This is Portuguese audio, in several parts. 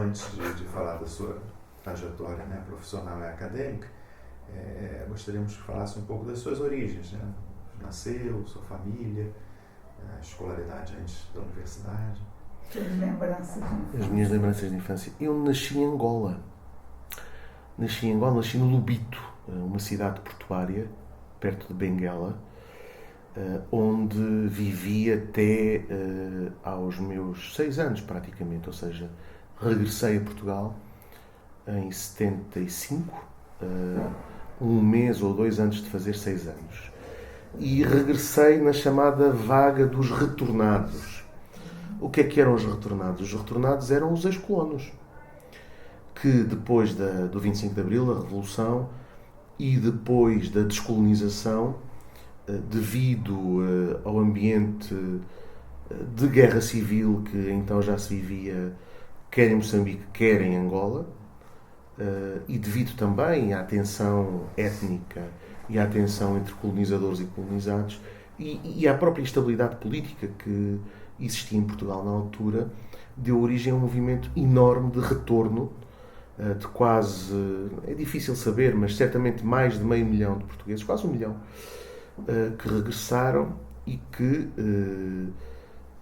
antes de falar da sua trajetória, né, profissional e acadêmica, gostaríamos que falasse um pouco das suas origens, né? Nasceu, sua família, a escolaridade antes da universidade. As minhas lembranças de infância. Eu nasci em Angola. Nasci no Lubito, uma cidade portuária, perto de Benguela, onde vivi até aos meus 6 anos, praticamente. Ou seja, regressei a Portugal em 75, um mês ou 2 antes de fazer 6 anos. E regressei na chamada vaga dos retornados. O que eram os retornados? Os retornados eram os ex-colonos, que depois do 25 de Abril, da Revolução, e depois da descolonização, devido ao ambiente de guerra civil que então já se vivia quer em Moçambique, quer em Angola, e devido também à tensão étnica e à tensão entre colonizadores e colonizados, e à própria instabilidade política que existia em Portugal na altura, deu origem a um movimento enorme de retorno de quase, é difícil saber, mas certamente mais de 500 mil de portugueses, quase 1 milhão, que regressaram e que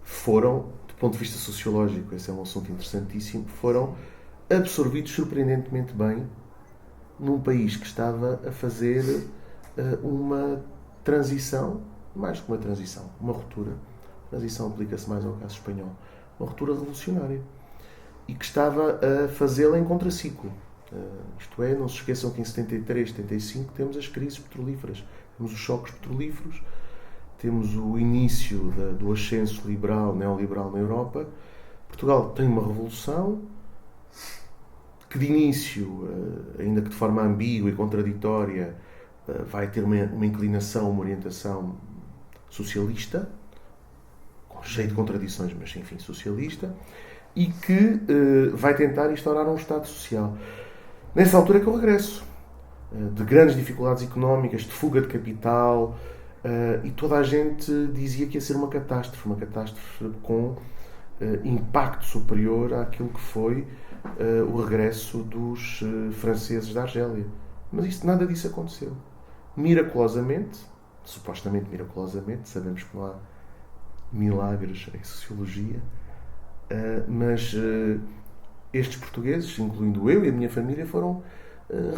foram, do ponto de vista sociológico, esse é um assunto interessantíssimo, foram absorvidos surpreendentemente bem num país que estava a fazer uma transição, mais que uma transição, uma ruptura. A transição aplica-se mais ao caso espanhol. Uma ruptura revolucionária. E que estava a fazê-la em contraciclo. Isto é, não se esqueçam que em 73, 75 temos as crises petrolíferas. Temos os choques petrolíferos, temos o início do ascenso liberal, neoliberal na Europa. Portugal tem uma revolução que de início, ainda que de forma ambígua e contraditória, vai ter uma inclinação, uma orientação socialista, cheio de contradições, mas enfim, socialista, e que vai tentar instaurar um Estado social. Nessa altura é que eu regresso, de grandes dificuldades económicas, de fuga de capital, e toda a gente dizia que ia ser uma catástrofe com impacto superior àquilo que foi o regresso dos franceses da Argélia. Mas nada disso aconteceu. Miraculosamente, supostamente miraculosamente, sabemos que não há milagres em sociologia, mas estes portugueses, incluindo eu e a minha família, foram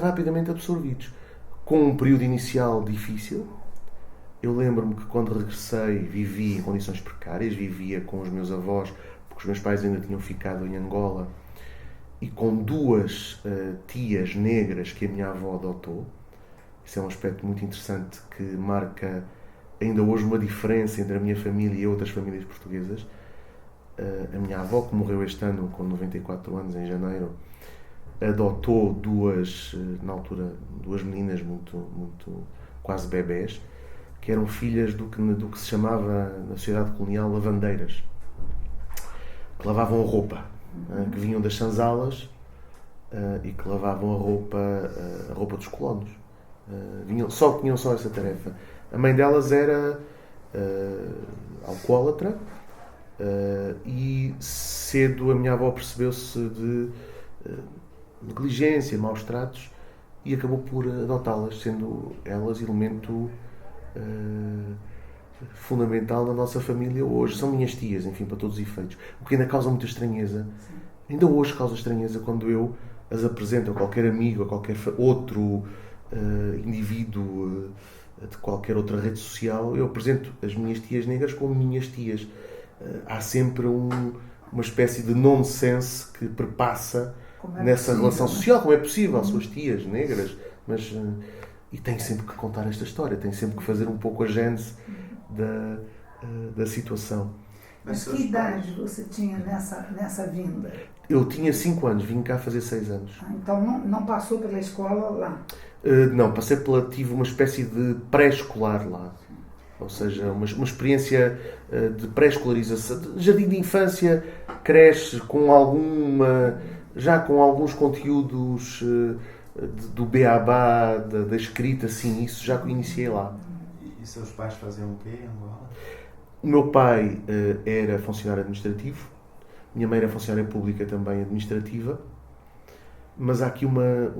rapidamente absorvidos. Com um período inicial difícil. Eu lembro-me que quando regressei vivi em condições precárias, vivia com os meus avós, porque os meus pais ainda tinham ficado em Angola, e com 2 tias negras que a minha avó adotou. Isso é um aspecto muito interessante que marca ainda hoje uma diferença entre a minha família e outras famílias portuguesas. A minha avó, que morreu este ano com 94 anos, em janeiro, adotou 2, na altura, 2 meninas muito quase bebés, que eram filhas do que se chamava na sociedade colonial lavandeiras, que lavavam a roupa, que vinham das sanzalas e que lavavam a roupa dos colonos. Tinham só essa tarefa. A mãe delas era alcoólatra, e cedo a minha avó percebeu-se de negligência, maus tratos, e acabou por adotá-las, sendo elas elemento fundamental na nossa família hoje. São minhas tias, enfim, para todos os efeitos. O que ainda causa muita estranheza. Ainda hoje causa estranheza quando eu as apresento a qualquer amigo, a qualquer outro indivíduo de qualquer outra rede social. Eu apresento as minhas tias negras como minhas tias. Há sempre uma espécie de nonsense que perpassa nessa relação social, como é possível, as suas tias negras, mas e tem sempre que contar esta história, tem sempre que fazer um pouco a gênese da situação. Mas que idade você tinha nessa vinda? Eu tinha 5 anos, vim cá fazer 6 anos. Então não passou pela escola lá? Não, tive uma espécie de pré-escolar lá. Ou seja, uma experiência de pré-escolarização, de jardim de infância, creche já com alguns conteúdos do beabá, da escrita, sim, isso já iniciei lá. E seus pais faziam o quê em Angola? O meu pai era funcionário administrativo, Minha mãe era funcionária pública também administrativa, mas há aqui uma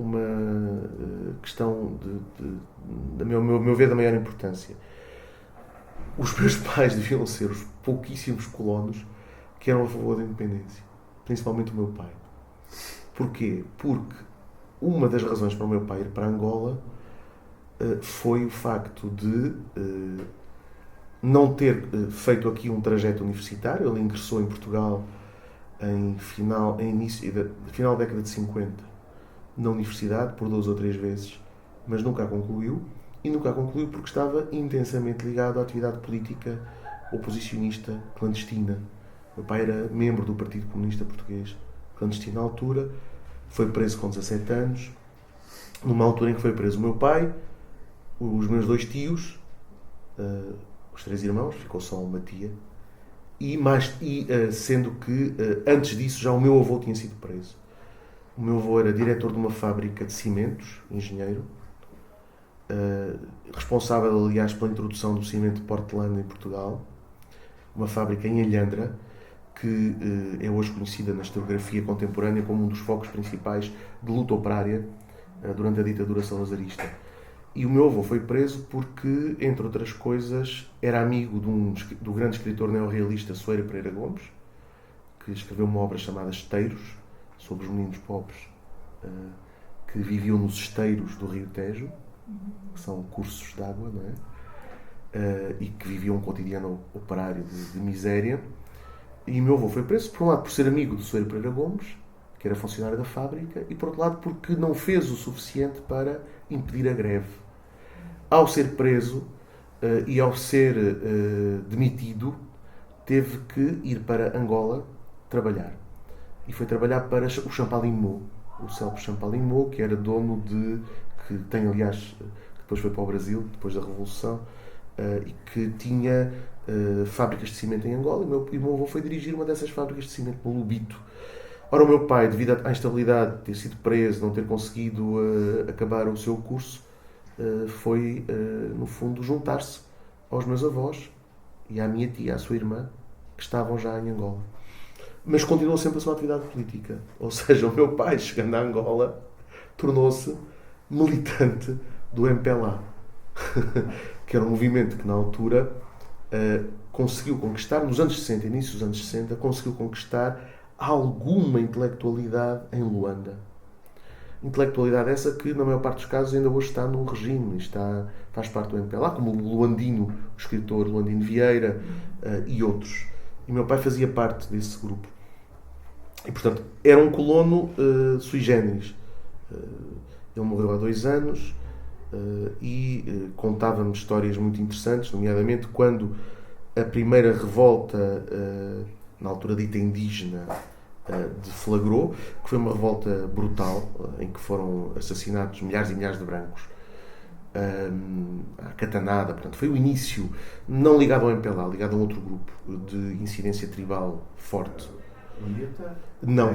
questão a meu ver, da maior importância. Os meus pais deviam ser os pouquíssimos colonos que eram a favor da independência, principalmente o meu pai. Porquê? Porque uma das razões para o meu pai ir para Angola foi o facto de não ter feito aqui um trajeto universitário. Ele ingressou em Portugal final da década de 50 na universidade por 2 ou 3 vezes, mas nunca a concluiu, e nunca a concluiu porque estava intensamente ligado à atividade política oposicionista clandestina. Meu pai era membro do Partido Comunista Português, clandestino na altura, foi preso com 17 anos, numa altura em que foi preso o meu pai, os meus 2 tios, os 3 irmãos, ficou só uma tia, sendo que antes disso já o meu avô tinha sido preso. O meu avô era diretor de uma fábrica de cimentos, engenheiro, responsável, aliás, pela introdução do cimento de Portland em Portugal, uma fábrica em Alhandra, que é hoje conhecida na historiografia contemporânea como um dos focos principais de luta operária durante a ditadura salazarista. E o meu avô foi preso porque, entre outras coisas, era amigo do grande escritor neorrealista Soeiro Pereira Gomes, que escreveu uma obra chamada Esteiros, sobre os meninos pobres que viviam nos esteiros do Rio Tejo, que são cursos de água, não é? E que viviam um cotidiano operário de miséria. E o meu avô foi preso, por um lado, por ser amigo do Soeiro Pereira Gomes, que era funcionário da fábrica, e por outro lado, porque não fez o suficiente para impedir a greve. Ao ser preso e ao ser demitido, teve que ir para Angola trabalhar. E foi trabalhar para o Champalimau, o célebre Champalimau, que era dono que tem, aliás, que depois foi para o Brasil, depois da Revolução, e que tinha fábricas de cimento em Angola, e o meu avô foi dirigir uma dessas fábricas de cimento no Lubito. Ora, o meu pai, devido à instabilidade de ter sido preso, não ter conseguido acabar o seu curso, foi, no fundo, juntar-se aos meus avós e à minha tia, à sua irmã, que estavam já em Angola. Mas continuou sempre a sua atividade política. Ou seja, o meu pai, chegando a Angola, tornou-se militante do MPLA, que era um movimento que, na altura, conseguiu conquistar, nos anos 60, início dos anos 60, conseguiu conquistar alguma intelectualidade em Luanda. Intelectualidade essa que, na maior parte dos casos, ainda hoje está no regime, faz parte do MPLA, como o Luandino, o escritor Luandino Vieira e outros. E meu pai fazia parte desse grupo. E, portanto, era um colono sui generis. Ele morreu há 2 anos e contava-me histórias muito interessantes, nomeadamente quando a primeira revolta, na altura dita indígena, deflagrou, que foi uma revolta brutal, em que foram assassinados milhares e milhares de brancos. A catanada, portanto, foi o início, não ligado ao MPLA, ligado a um outro grupo de incidência tribal forte. Não,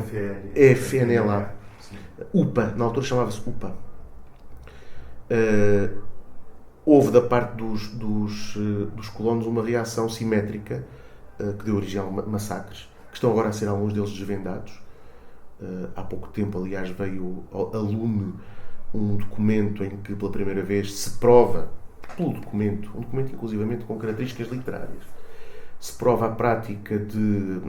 é FNLA. UPA, na altura chamava-se UPA. Houve da parte dos colonos uma reação simétrica que deu origem a massacres, que estão agora a ser alguns deles desvendados. Há pouco tempo, aliás, veio a lume um documento em que pela primeira vez se prova, um documento inclusivamente com características literárias, se prova a prática de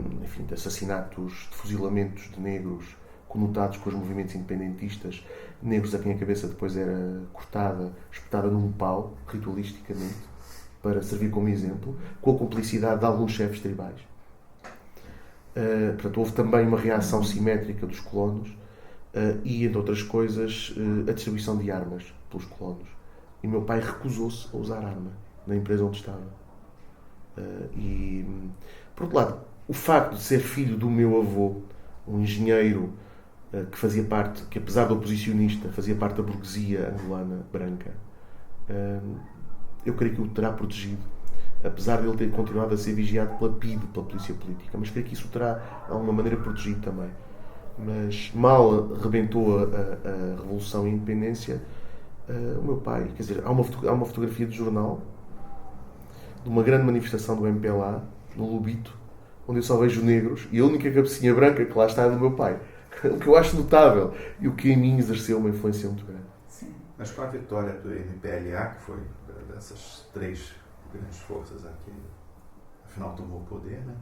assassinatos, de fuzilamentos de negros conotados com os movimentos independentistas, negros a quem a cabeça depois era cortada, espetada num pau, ritualisticamente, para servir como exemplo, com a cumplicidade de alguns chefes tribais. Portanto, houve também uma reação simétrica dos colonos e, entre outras coisas, a distribuição de armas pelos colonos. E meu pai recusou-se a usar arma na empresa onde estava. E, por outro lado, o facto de ser filho do meu avô, um engenheiro que fazia parte, que apesar de oposicionista, fazia parte da burguesia angolana branca, eu creio que o terá protegido, apesar de ele ter continuado a ser vigiado pela PIDE, pela polícia política, mas creio que isso o terá de alguma maneira protegido também. Mas mal rebentou a Revolução e a Independência, o meu pai, quer dizer, há uma fotografia de jornal de uma grande manifestação do MPLA no Lubito, onde eu só vejo negros e a única cabecinha branca que lá está é do meu pai. O que eu acho notável e o que em mim exerceu uma influência muito grande. Sim. Mas com a vitória do MPLA, que foi dessas 3 grandes forças aqui, afinal tomou o poder, né?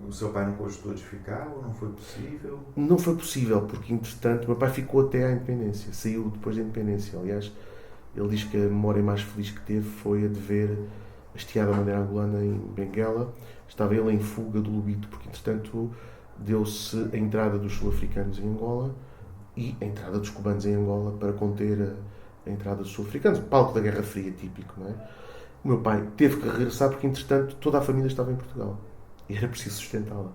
O seu pai não cogitou de ficar ou não foi possível? Não foi possível, porque, entretanto, meu pai ficou até à independência. Saiu depois da independência. Aliás, ele diz que a memória mais feliz que teve foi a de ver hasteada a bandeira angolana em Benguela. Estava ele em fuga do Lubito, porque, entretanto, deu-se a entrada dos sul-africanos em Angola e a entrada dos cubanos em Angola para conter a entrada dos sul-africanos. Palco da Guerra Fria, típico, não é? O meu pai teve que regressar porque, entretanto, toda a família estava em Portugal. E era preciso sustentá-la.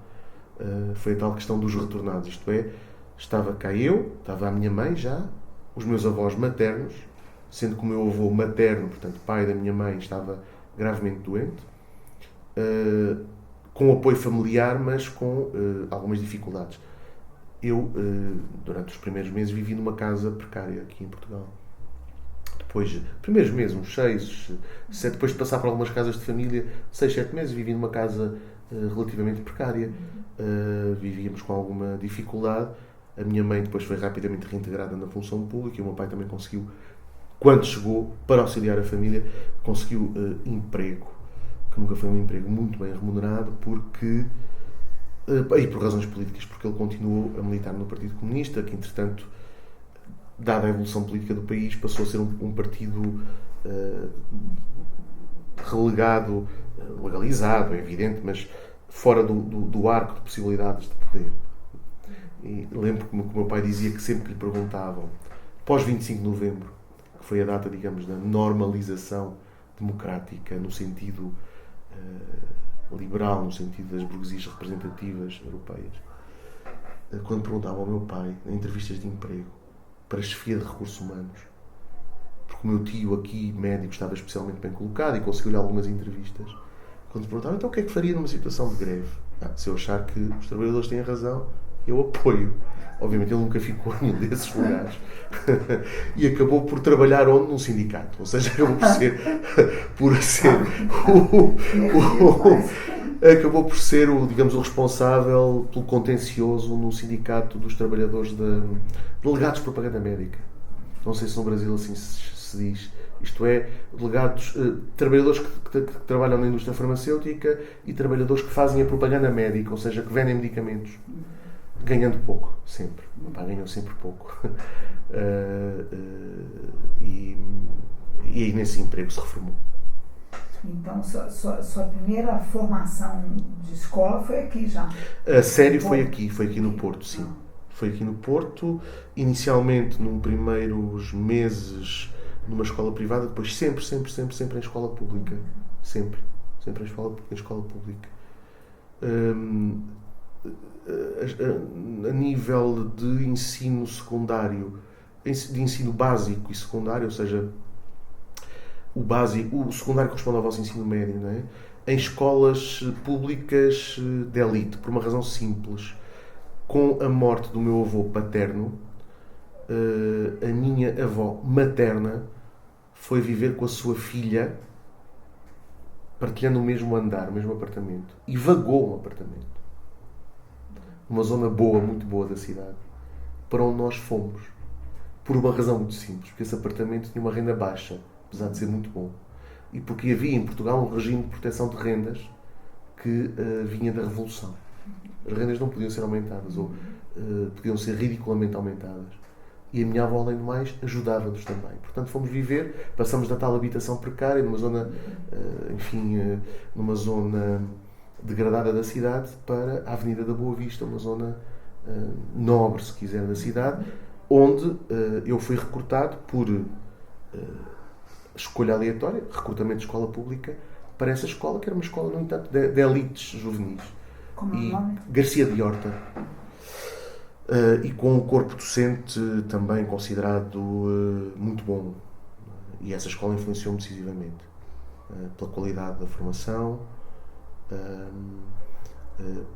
Foi a tal questão dos retornados. Isto é, estava cá eu, estava a minha mãe já, os meus avós maternos, sendo que o meu avô materno, portanto, pai da minha mãe, estava gravemente doente, com apoio familiar, mas com algumas dificuldades. Eu, durante os primeiros meses, vivi numa casa precária aqui em Portugal. Depois, primeiros meses, uns 6, 7, depois de passar por algumas casas de família, 6, 7 meses, vivi numa casa relativamente precária. Vivíamos com alguma dificuldade. A minha mãe depois foi rapidamente reintegrada na função pública e o meu pai também conseguiu, quando chegou, para auxiliar a família, conseguiu emprego, que nunca foi um emprego muito bem remunerado, porque, e por razões políticas, porque ele continuou a militar no Partido Comunista, que entretanto, dada a evolução política do país, passou a ser um partido relegado, legalizado, é evidente, mas fora do arco de possibilidades de poder. E lembro que o meu pai dizia que sempre que lhe perguntavam, pós 25 de novembro, que foi a data, digamos, da normalização democrática, no sentido liberal, no sentido das burguesias representativas europeias, quando perguntavam ao meu pai, em entrevistas de emprego, para a chefia de recursos humanos, porque o meu tio aqui, médico, estava especialmente bem colocado e conseguiu-lhe algumas entrevistas. Quando perguntavam, então o que é que faria numa situação de greve? Se eu achar que os trabalhadores têm razão, eu apoio. Obviamente ele nunca ficou em nenhum desses lugares. E acabou por trabalhar onde? Num sindicato. Ou seja, acabou acabou por ser digamos, o responsável pelo contencioso no sindicato dos trabalhadores delegados de propaganda médica. Não sei se no Brasil assim se diz. Isto é, delegados, trabalhadores que trabalham na indústria farmacêutica e trabalhadores que fazem a propaganda médica, ou seja, que vendem medicamentos, ganhando pouco, sempre. Ganham sempre pouco. E aí nesse emprego se reformou. Então, sua primeira formação de escola foi aqui já? A sério foi aqui no Porto, sim. Foi aqui no Porto, inicialmente, nos primeiros meses, numa escola privada, depois sempre em escola pública. Sempre em escola pública. A nível de ensino secundário, de ensino básico e secundário, ou seja, o secundário corresponde ao vosso ensino médio, não é? Em escolas públicas de elite, por uma razão simples. Com a morte do meu avô paterno, a minha avó materna foi viver com a sua filha, partilhando o mesmo andar, o mesmo apartamento. E vagou um apartamento. Numa zona boa, muito boa da cidade. Para onde nós fomos. Por uma razão muito simples. Porque esse apartamento tinha uma renda baixa, apesar de ser muito bom. E porque havia em Portugal um regime de proteção de rendas que vinha da Revolução. As rendas não podiam ser aumentadas, ou podiam ser ridiculamente aumentadas. E a minha avó, além do mais, ajudava-nos também. Portanto, fomos viver, passamos da tal habitação precária, numa zona, numa zona degradada da cidade, para a Avenida da Boa Vista, uma zona nobre, se quiser, da cidade, onde eu fui recrutado por escolha aleatória, recrutamento de escola pública, para essa escola, que era uma escola, no entanto, de elites juvenis. Como é o nome? Garcia de Horta. E com um corpo docente também considerado muito bom. E essa escola influenciou-me decisivamente. Pela qualidade da formação,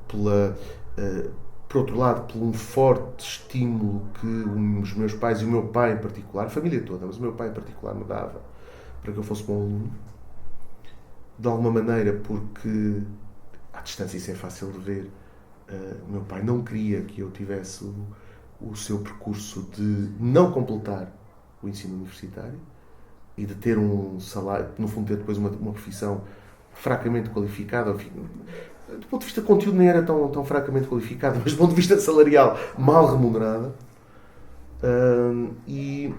por outro lado, por um forte estímulo que os meus pais, e o meu pai em particular, a família toda, mas o meu pai em particular me dava para que eu fosse bom aluno. De alguma maneira, porque há distância isso é fácil de ver. O meu pai não queria que eu tivesse o seu percurso de não completar o ensino universitário e de ter um salário, no fundo ter depois uma profissão fracamente qualificada, enfim, do ponto de vista de conteúdo nem era tão fracamente qualificada, mas do ponto de vista salarial mal remunerada. E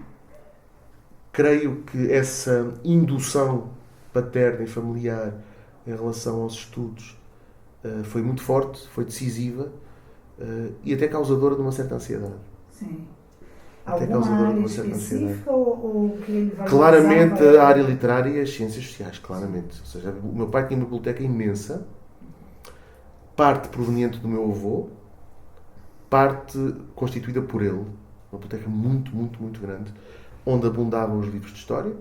creio que essa indução paterna e familiar em relação aos estudos foi muito forte, foi decisiva e até causadora de uma certa ansiedade. Sim. Até Alguma causadora de área uma certa ansiedade. específica ou que ele valorizava? Claramente a área literária e as ciências sociais, claramente. Ou seja, o meu pai tinha uma biblioteca imensa, parte proveniente do meu avô, parte constituída por ele. Uma biblioteca muito, muito, muito grande, onde abundavam os livros de história,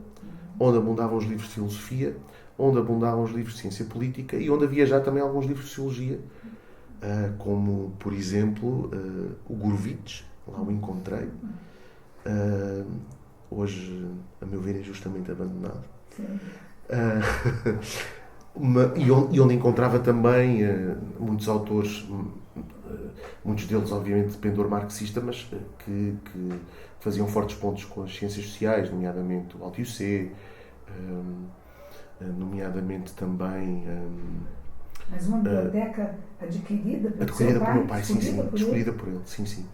onde abundavam os livros de filosofia, onde abundavam os livros de ciência política e onde havia já também alguns livros de sociologia, como, por exemplo, o Gurvitch, lá o encontrei. Hoje, a meu ver, é justamente abandonado. E onde encontrava também muitos autores, muitos deles obviamente de pendor marxista, mas que faziam fortes pontos com as ciências sociais, nomeadamente o Althusser, nomeadamente também... Mas uma biblioteca adquirida pelo seu adquirida pai? pelo meu pai, sim, escolhida por ele, sim.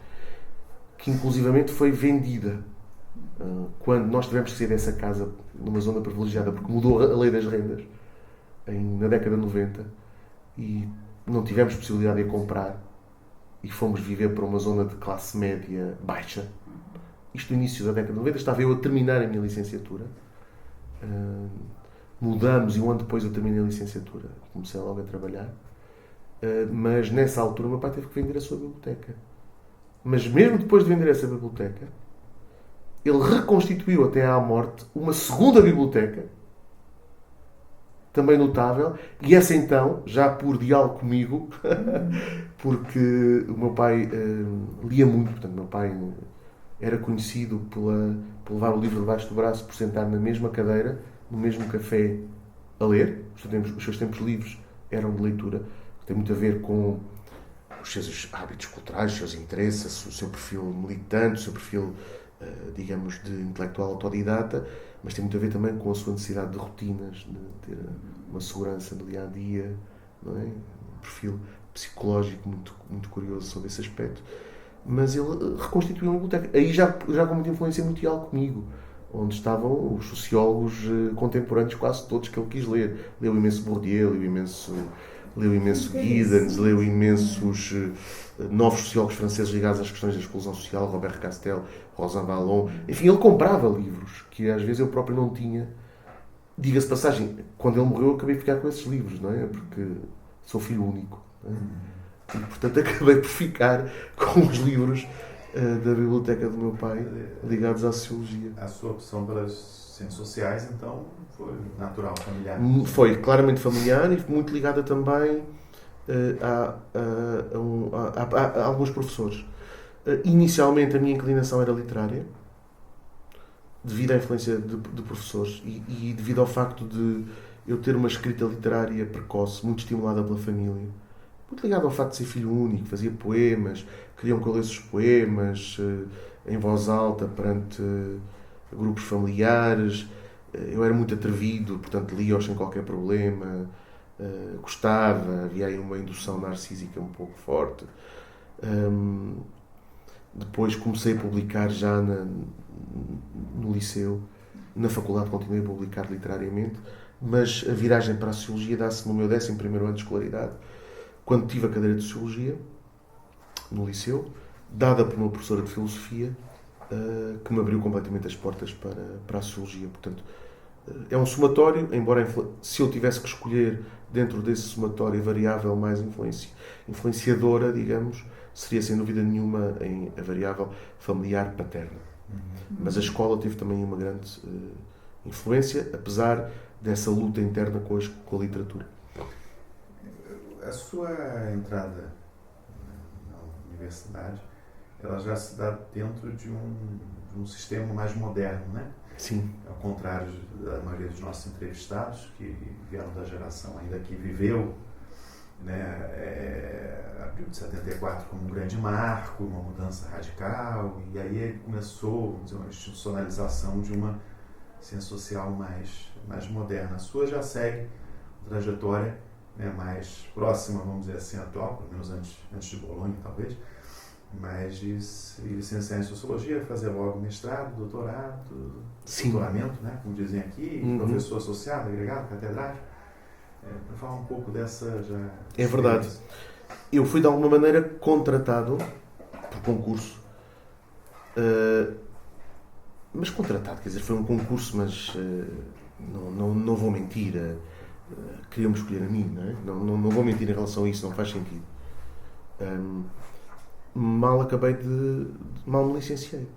Que inclusivamente foi vendida quando nós tivemos que sair dessa casa numa zona privilegiada porque mudou a lei das rendas na década de 90 e não tivemos possibilidade de a comprar e fomos viver para uma zona de classe média baixa. Isto no início da década de 90, estava eu a terminar a minha licenciatura. Mudamos e um ano depois eu terminei a licenciatura. Comecei logo a trabalhar. Mas nessa altura o meu pai teve que vender a sua biblioteca. Mas mesmo depois de vender essa biblioteca, ele reconstituiu até à morte uma segunda biblioteca, também notável, e essa então, já por diálogo comigo, porque o meu pai lia muito, portanto, o meu pai era conhecido por levar o livro debaixo do braço, por sentar na mesma cadeira, no mesmo café, a ler. Os seus tempos livres eram de leitura. Tem muito a ver com os seus hábitos culturais, os seus interesses, o seu perfil militante, o seu perfil, digamos, de intelectual autodidata, mas tem muito a ver também com a sua necessidade de rotinas, de ter uma segurança no dia-a-dia, não é? Um perfil psicológico muito, muito curioso sobre esse aspecto. Mas ele reconstituiu uma biblioteca. Aí já com muita influência mundial comigo, onde estavam os sociólogos contemporâneos, quase todos que ele quis ler. Leu imenso Bourdieu, leu imenso Giddens, leu imensos novos sociólogos franceses ligados às questões da exclusão social, Robert Castel, Rosan Vallon. Enfim, ele comprava livros que às vezes eu próprio não tinha. Diga-se passagem, quando ele morreu eu acabei de ficar com esses livros, não é? Porque sou filho único. Não é? E, portanto, acabei por ficar com os livros da biblioteca do meu pai ligados à sociologia. A sua opção pelas ciências sociais, então, foi natural, familiar? Foi claramente familiar e muito ligada também a alguns professores. Inicialmente a minha inclinação era literária, devido à influência de professores e devido ao facto de eu ter uma escrita literária precoce, muito estimulada pela família. Muito ligado ao facto de ser filho único, fazia poemas, queriam que eu lesse os poemas em voz alta perante grupos familiares. Eu era muito atrevido, portanto lia-os sem qualquer problema, gostava, havia aí uma indução narcísica um pouco forte. Depois comecei a publicar já no liceu, na faculdade continuei a publicar literariamente, mas a viragem para a sociologia dá-se no meu 11º ano de escolaridade, quando tive a cadeira de Sociologia, no liceu, dada por uma professora de Filosofia, que me abriu completamente as portas para a Sociologia. Portanto, é um somatório, embora se eu tivesse que escolher dentro desse somatório a variável mais influenciadora, digamos, seria sem dúvida nenhuma a variável familiar paterna. Mas a escola teve também uma grande influência, apesar dessa luta interna com a literatura. A sua entrada na universidade, ela já se dá dentro de um sistema mais moderno, né? Sim. Ao contrário da maioria dos nossos entrevistados, que vieram da geração ainda que viveu Abril de 74 como um grande marco, uma mudança radical, e aí começou, vamos dizer, uma institucionalização de uma ciência social mais moderna. A sua já segue trajetória, né, mais próxima, vamos dizer assim, atual, pelo menos antes de Bolonha, talvez, mas de se licenciar em Sociologia, fazer logo mestrado, doutorado, doutoramento, né, como dizem aqui, professor associado, agregado, catedrático. Para falar um pouco dessa já... É verdade. Eu fui, de alguma maneira, contratado por concurso. Mas contratado, quer dizer, foi um concurso, mas não vou mentir. Queriam-me escolher a mim, não é? Não vou mentir em relação a isso, não faz sentido. Mal me licenciei.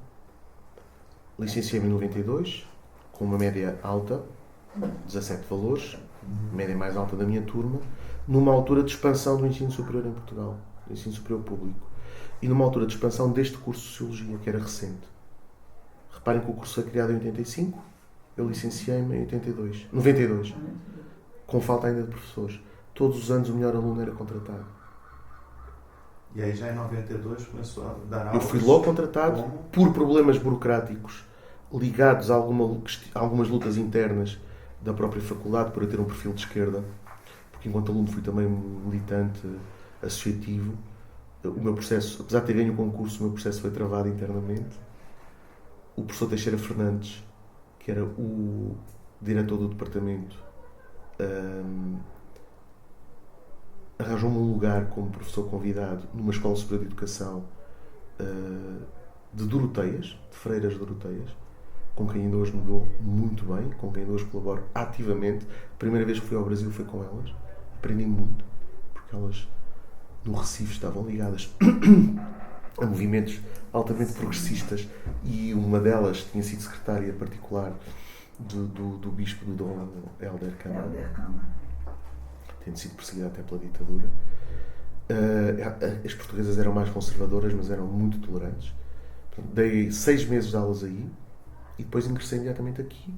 Licenciei-me em 92, com uma média alta, 17 valores, média mais alta da minha turma, numa altura de expansão do ensino superior em Portugal, do ensino superior público, e numa altura de expansão deste curso de Sociologia, que era recente. Reparem que o curso foi criado em 85, eu licenciei-me em 92, com falta ainda de professores. Todos os anos o melhor aluno era contratado. E aí já em 92 começou a dar aulas? Eu fui logo contratado por problemas burocráticos ligados a algumas lutas internas da própria faculdade, por eu ter um perfil de esquerda, porque enquanto aluno fui também militante associativo. O meu processo, apesar de ter ganho o concurso, o meu processo foi travado internamente. O professor Teixeira Fernandes, que era o diretor do departamento, arranjou-me um lugar como professor convidado numa escola superior de educação de Doroteias, de Freiras de Doroteias, com quem ainda hoje me dou muito bem, com quem ainda hoje colaboro ativamente. A primeira vez que fui ao Brasil foi com elas. Aprendi muito, porque elas no Recife estavam ligadas a movimentos altamente progressistas, e uma delas tinha sido secretária particular do bispo, do Dom Helder Câmara, tendo sido perseguida até pela ditadura. As portuguesas eram mais conservadoras, mas eram muito tolerantes. Portanto, dei 6 meses de aulas aí e depois ingressei imediatamente aqui.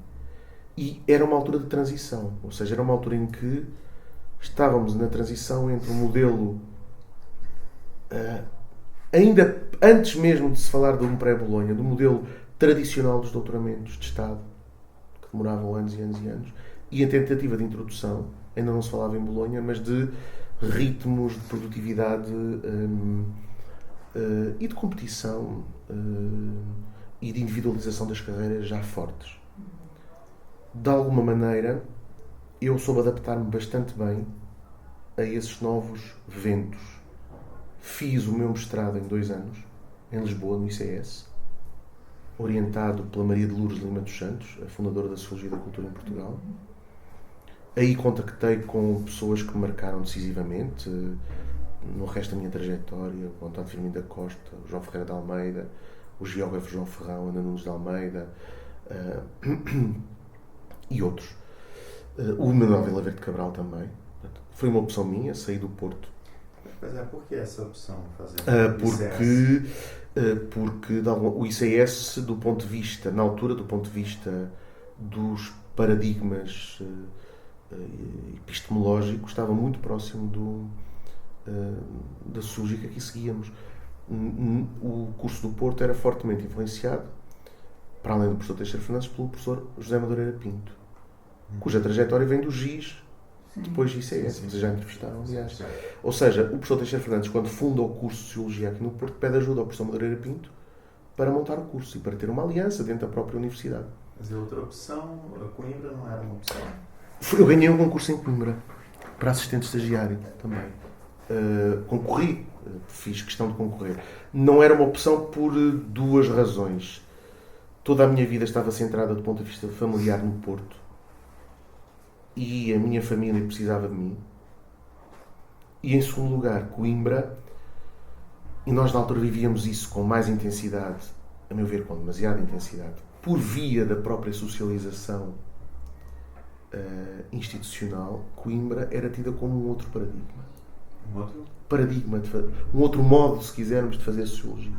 E era uma altura de transição, ou seja, era uma altura em que estávamos na transição entre um modelo, ainda antes mesmo de se falar de um pré-Bolonha, do modelo tradicional dos doutoramentos de Estado, que demoravam anos e anos e anos, e a tentativa de introdução, ainda não se falava em Bolonha, mas de ritmos de produtividade e de competição e de individualização das carreiras já fortes. De alguma maneira, eu soube adaptar-me bastante bem a esses novos ventos. Fiz o meu mestrado em 2 anos, em Lisboa, no ICS, orientado pela Maria de Lourdes Lima dos Santos, a fundadora da Sociologia da Cultura em Portugal. Aí contactei com pessoas que me marcaram decisivamente no resto da minha trajetória: o António Firmino da Costa, o João Ferreira de Almeida, o geógrafo João Ferrão, Ana Nunes de Almeida e outros. O Manuel Vila Verde Cabral também. Foi uma opção minha, saí do Porto. Mas por que essa opção? Porque o ICS, do ponto de vista, na altura, do ponto de vista dos paradigmas epistemológicos, estava muito próximo da sociologia que aqui seguíamos. O curso do Porto era fortemente influenciado, para além do professor Teixeira Fernandes, pelo professor José Madureira Pinto, cuja trajetória vem do GIS, depois do ICS. Vocês já entrevistaram, aliás. Ou seja, o professor Teixeira Fernandes, quando funda o curso de Sociologia aqui no Porto, pede ajuda ao professor Madureira Pinto para montar o curso e para ter uma aliança dentro da própria universidade. Mas a outra opção, a Coimbra, não era uma opção? Eu ganhei um concurso em Coimbra para assistente estagiário também. Concorri, fiz questão de concorrer. Não era uma opção por 2 razões. Toda a minha vida estava centrada do ponto de vista familiar no Porto e a minha família precisava de mim. E em segundo lugar, Coimbra, e nós na altura vivíamos isso com mais intensidade, a meu ver com demasiada intensidade, por via da própria socialização institucional. Coimbra era tida como um outro paradigma. Um outro modo, se quisermos, de fazer sociologia.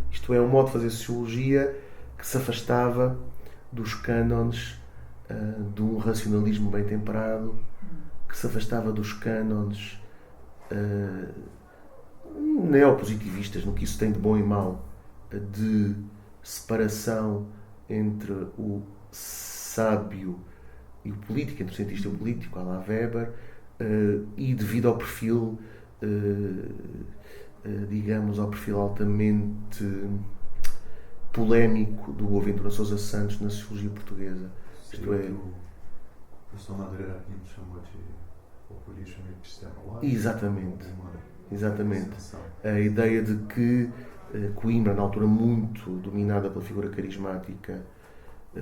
Isto é, um modo de fazer sociologia que se afastava dos cânones de um racionalismo bem temperado, que se afastava dos cânones neopositivistas, no que isso tem de bom e mau, de separação entre o sábio e o político, entre o cientista e o político, à la Weber, e devido ao perfil, digamos, ao perfil altamente polémico do Boaventura Sousa Santos na sociologia portuguesa. Isto é, o professor Madureira Pinto chamou de populismo epistemológico. Exatamente. A ideia de que Coimbra, na altura muito dominada pela figura carismática,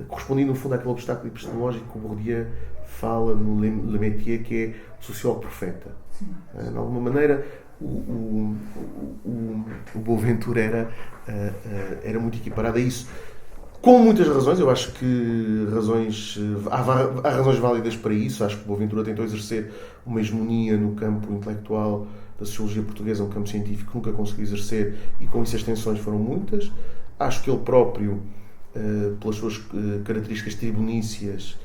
correspondia no fundo àquele obstáculo epistemológico que o Bourdieu fala no Le Métier, que é o sociólogo profeta. De alguma maneira, o Boaventura era muito equiparado a isso. Com muitas razões, eu acho que há razões válidas para isso. Acho que o Boaventura tentou exercer uma hegemonia no campo intelectual da sociologia portuguesa, um campo científico que nunca conseguiu exercer, e com isso as tensões foram muitas. Acho que ele próprio, pelas suas características tribunícias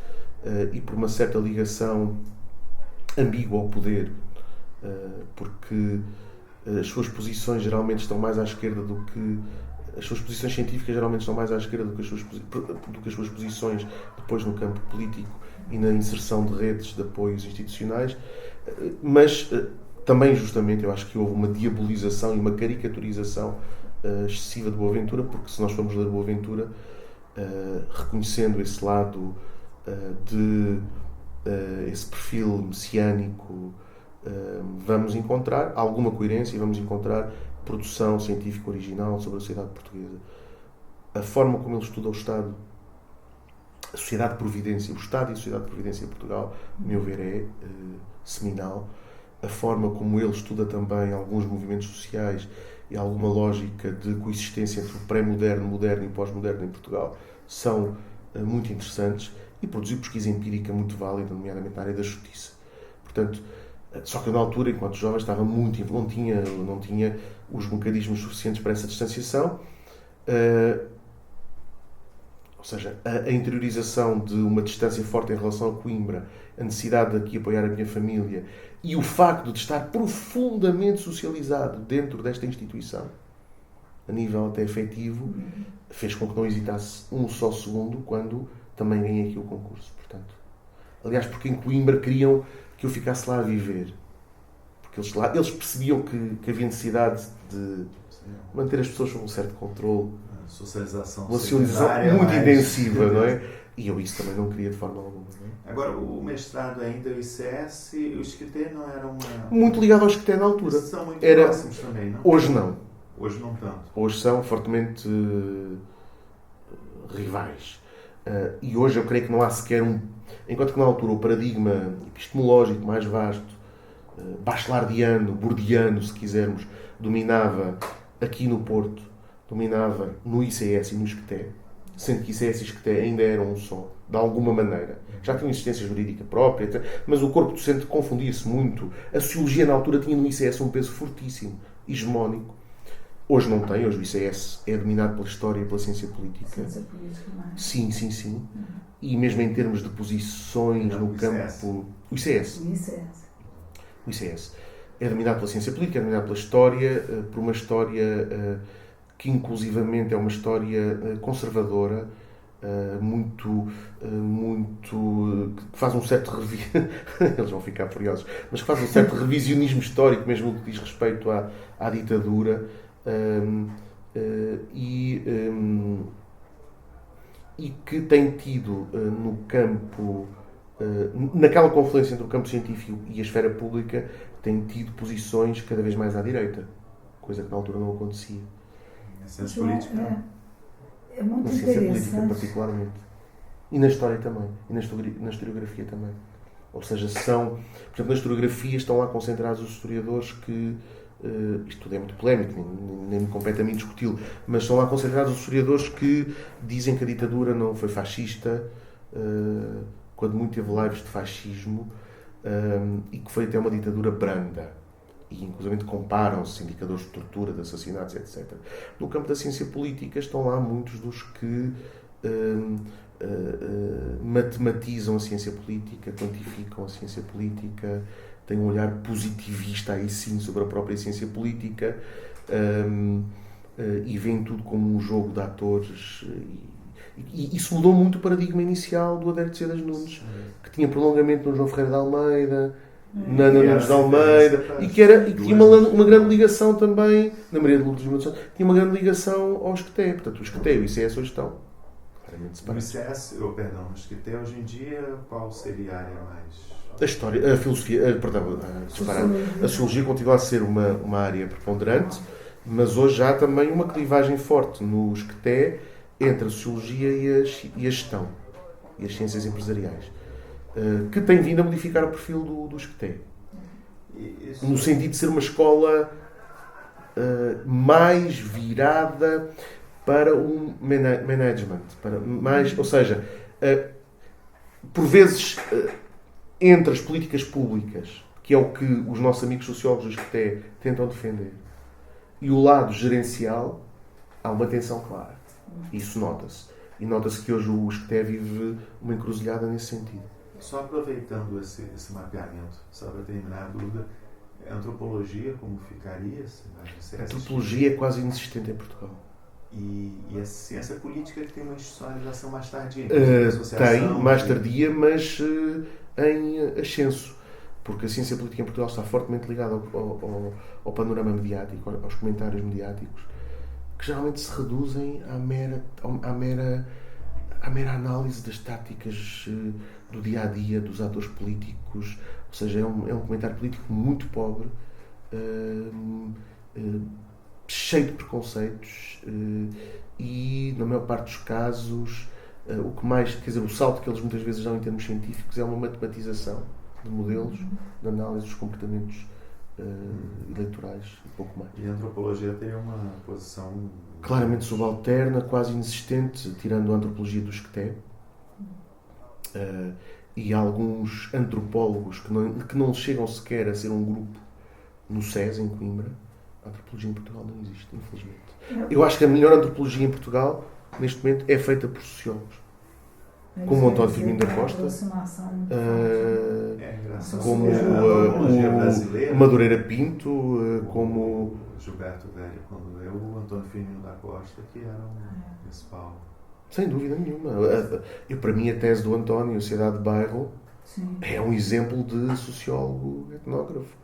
e por uma certa ligação ambígua ao poder, porque as suas posições geralmente estão mais à esquerda do que as suas posições científicas geralmente estão mais à esquerda do que as suas posições depois no campo político e na inserção de redes de apoios institucionais, mas também justamente eu acho que houve uma diabolização e uma caricaturização excessiva de Boaventura, porque se nós formos ler Boaventura, reconhecendo esse lado de esse perfil messiânico, vamos encontrar alguma coerência e vamos encontrar produção científica original sobre a sociedade portuguesa. A forma como ele estuda o Estado, a sociedade de providência, o Estado e a sociedade de providência em Portugal, a meu ver, é seminal. A forma como ele estuda também alguns movimentos sociais e alguma lógica de coexistência entre o pré-moderno, moderno e pós-moderno em Portugal são muito interessantes, e produziu pesquisa empírica muito válida, nomeadamente na área da justiça. Portanto, só que eu, na altura, enquanto jovem, estava muito, não tinha os mecanismos suficientes para essa distanciação, ou seja, a interiorização de uma distância forte em relação a Coimbra, a necessidade de aqui apoiar a minha família e o facto de estar profundamente socializado dentro desta instituição, a nível até afetivo, fez com que não hesitasse um só segundo quando também ganhei aqui o concurso. Portanto, aliás, porque em Coimbra queriam que eu ficasse lá a viver. Porque eles percebiam que havia necessidade de manter as pessoas sob um certo controle. Socialização uma socialização muito intensiva, não é? E eu isso também não queria de forma alguma. Não é? Agora, o mestrado ainda, o ICS e o Esqueté não era uma... Muito ligado ao Esqueté na altura. São muito próximos também, não? Hoje não. Hoje não tanto. Hoje são fortemente rivais. E hoje eu creio que não há sequer enquanto que na altura o paradigma epistemológico mais vasto, bachelardiano, bourdiano, se quisermos, dominava aqui no Porto, dominava no ICS e no Esqueté, sendo que ICS e Esqueté ainda eram um só, de alguma maneira. Já tinham existência jurídica própria, etc. Mas o corpo docente confundia-se muito. A sociologia na altura tinha no ICS um peso fortíssimo, hegemónico. Hoje não tem, hoje o ICS é dominado pela história e pela ciência política. Ciência política, não é? Sim. E mesmo em termos de posições no campo... O ICS. O ICS. É dominado pela ciência política, é dominado pela história, por uma história que inclusivamente é uma história conservadora, que faz um certo eles vão ficar furiosos, mas que faz um certo revisionismo histórico, mesmo no que diz respeito à ditadura, e que tem tido no campo, naquela confluência entre o campo científico e a esfera pública, tem tido posições cada vez mais à direita, coisa que na altura não acontecia. Na ciência política, é muito na ciência política, interessante. particularmente. E na história também. E na historiografia também. Ou seja, por exemplo, na historiografia estão lá concentrados os historiadores que... isto tudo é muito polémico, nem me compete a mim discuti-lo, mas estão lá concentrados os historiadores que dizem que a ditadura não foi fascista, quando muito teve lives de fascismo, e que foi até uma ditadura branda. E inclusive comparam-se indicadores de tortura, de assassinatos, etc. No campo da ciência política estão lá muitos dos que matematizam a ciência política, quantificam a ciência política, tem um olhar positivista aí sim sobre a própria ciência política, e vêem tudo como um jogo de atores. E isso mudou muito o paradigma inicial do Adérito Cedas Nunes, que tinha prolongamento no João Ferreira de Almeida, na Ana Nunes de Almeida, e que tinha uma grande ligação também, na Maria de Lourdes dos Santos, tinha uma grande ligação ao Esqueté. Portanto, o Esqueté e o ICS hoje estão claramente separados. O ICS, o Esqueté hoje em dia, qual seria a área mais... A história, a filosofia, a sociologia continua a ser uma área preponderante, mas hoje já há também uma clivagem forte no Esqueté entre a sociologia e a gestão, e as ciências empresariais, que tem vindo a modificar o perfil do Esqueté. No sentido de ser uma escola mais virada para o management, ou seja, por vezes entre as políticas públicas, que é o que os nossos amigos sociólogos do Esqueté tentam defender, e o lado gerencial, há uma tensão clara. Isso nota-se. E nota-se que hoje o Esqueté vive uma encruzilhada nesse sentido. Só aproveitando esse mapeamento, só para terminar a dúvida, a antropologia, como ficaria? A antropologia é quase inexistente em Portugal. E a ciência política que tem uma institucionalização mais tardia? Tem, mais tardia, mas em ascenso. Porque a ciência política em Portugal está fortemente ligada ao panorama mediático, aos comentários mediáticos, que geralmente se reduzem à mera análise das táticas do dia-a-dia dos atores políticos. Ou seja, é um comentário político muito pobre, cheio de preconceitos, e, na maior parte dos casos, o que mais, quer dizer, o salto que eles muitas vezes dão em termos científicos é uma matematização de modelos de análise dos comportamentos eleitorais e pouco mais. E a antropologia tem uma posição claramente subalterna, quase inexistente, tirando a antropologia do Esqueté, e alguns antropólogos que não chegam sequer a ser um grupo no SES, em Coimbra. A antropologia em Portugal não existe, infelizmente. Eu acho que a melhor antropologia em Portugal, neste momento, é feita por sociólogos. Como o António Firmino da Costa, como o Madureira Pinto, como Gilberto Velho, quando o António Firmino da Costa, que era o principal. Sem dúvida nenhuma. Para mim, a tese do António, Sociedade de Bairro, sim, é um exemplo de sociólogo etnógrafo.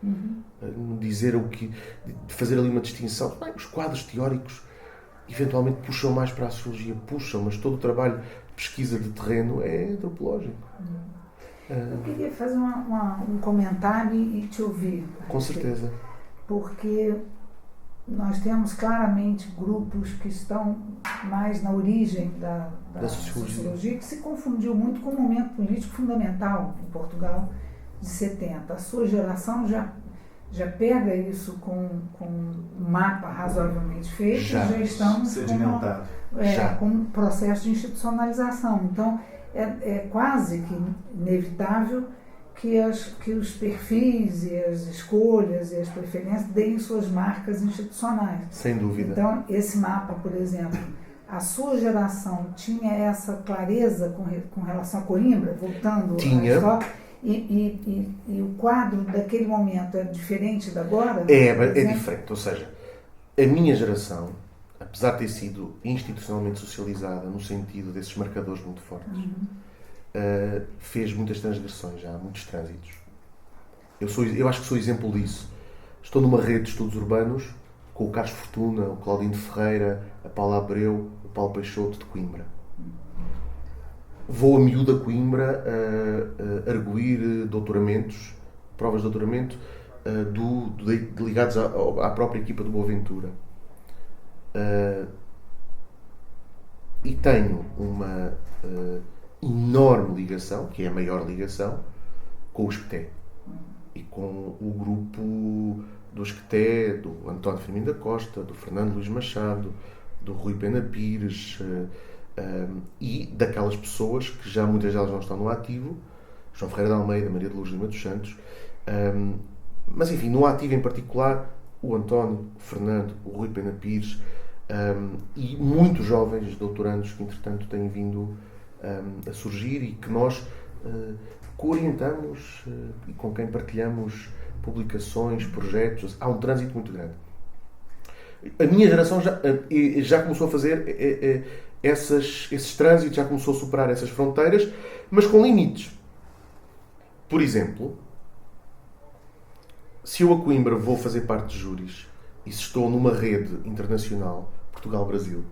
Dizer de fazer ali uma distinção. Bem, os quadros teóricos eventualmente puxam mais para a sociologia, mas todo o trabalho de pesquisa de terreno é antropológico. Eu queria fazer um comentário e te ouvir. Com certeza. Porque nós temos claramente grupos que estão mais na origem da sociologia, que se confundiu muito com o momento político fundamental em Portugal de 70. A sua geração já pega isso com um mapa razoavelmente feito, já estamos com um processo de institucionalização. Então, é quase que inevitável que os perfis e as escolhas e as preferências deem suas marcas institucionais. Sem dúvida. Então, esse mapa, por exemplo, a sua geração tinha essa clareza com relação a Coimbra, voltando à história, e o quadro daquele momento é diferente da agora? É diferente. Ou seja, a minha geração, apesar de ter sido institucionalmente socializada no sentido desses marcadores muito fortes, fez muitas transgressões já, muitos trânsitos. Eu acho que sou exemplo disso. Estou numa rede de estudos urbanos com o Carlos Fortuna, o Claudino Ferreira, a Paula Abreu, o Paulo Peixoto de Coimbra. Vou a miúdo a Coimbra arguir doutoramentos, provas de doutoramento ligados à própria equipa do Boaventura. E tenho uma enorme ligação, que é a maior ligação, com o Esqueté. E com o grupo do Esqueté, do António Firmino da Costa, do Fernando Luís Machado, do Rui Pena Pires, e daquelas pessoas que já muitas delas não estão no ativo, João Ferreira de Almeida, Maria de Lourdes dos Santos, mas enfim, no ativo em particular, o António, o Fernando, o Rui Pena Pires, e muitos jovens doutorandos que entretanto têm vindo a surgir e que nós que orientamos e com quem partilhamos publicações, projetos. Há um trânsito muito grande. A minha geração já começou a fazer esses trânsitos, já começou a superar essas fronteiras, mas com limites. Por exemplo, se eu a Coimbra vou fazer parte de júris e se estou numa rede internacional, Portugal-Brasil,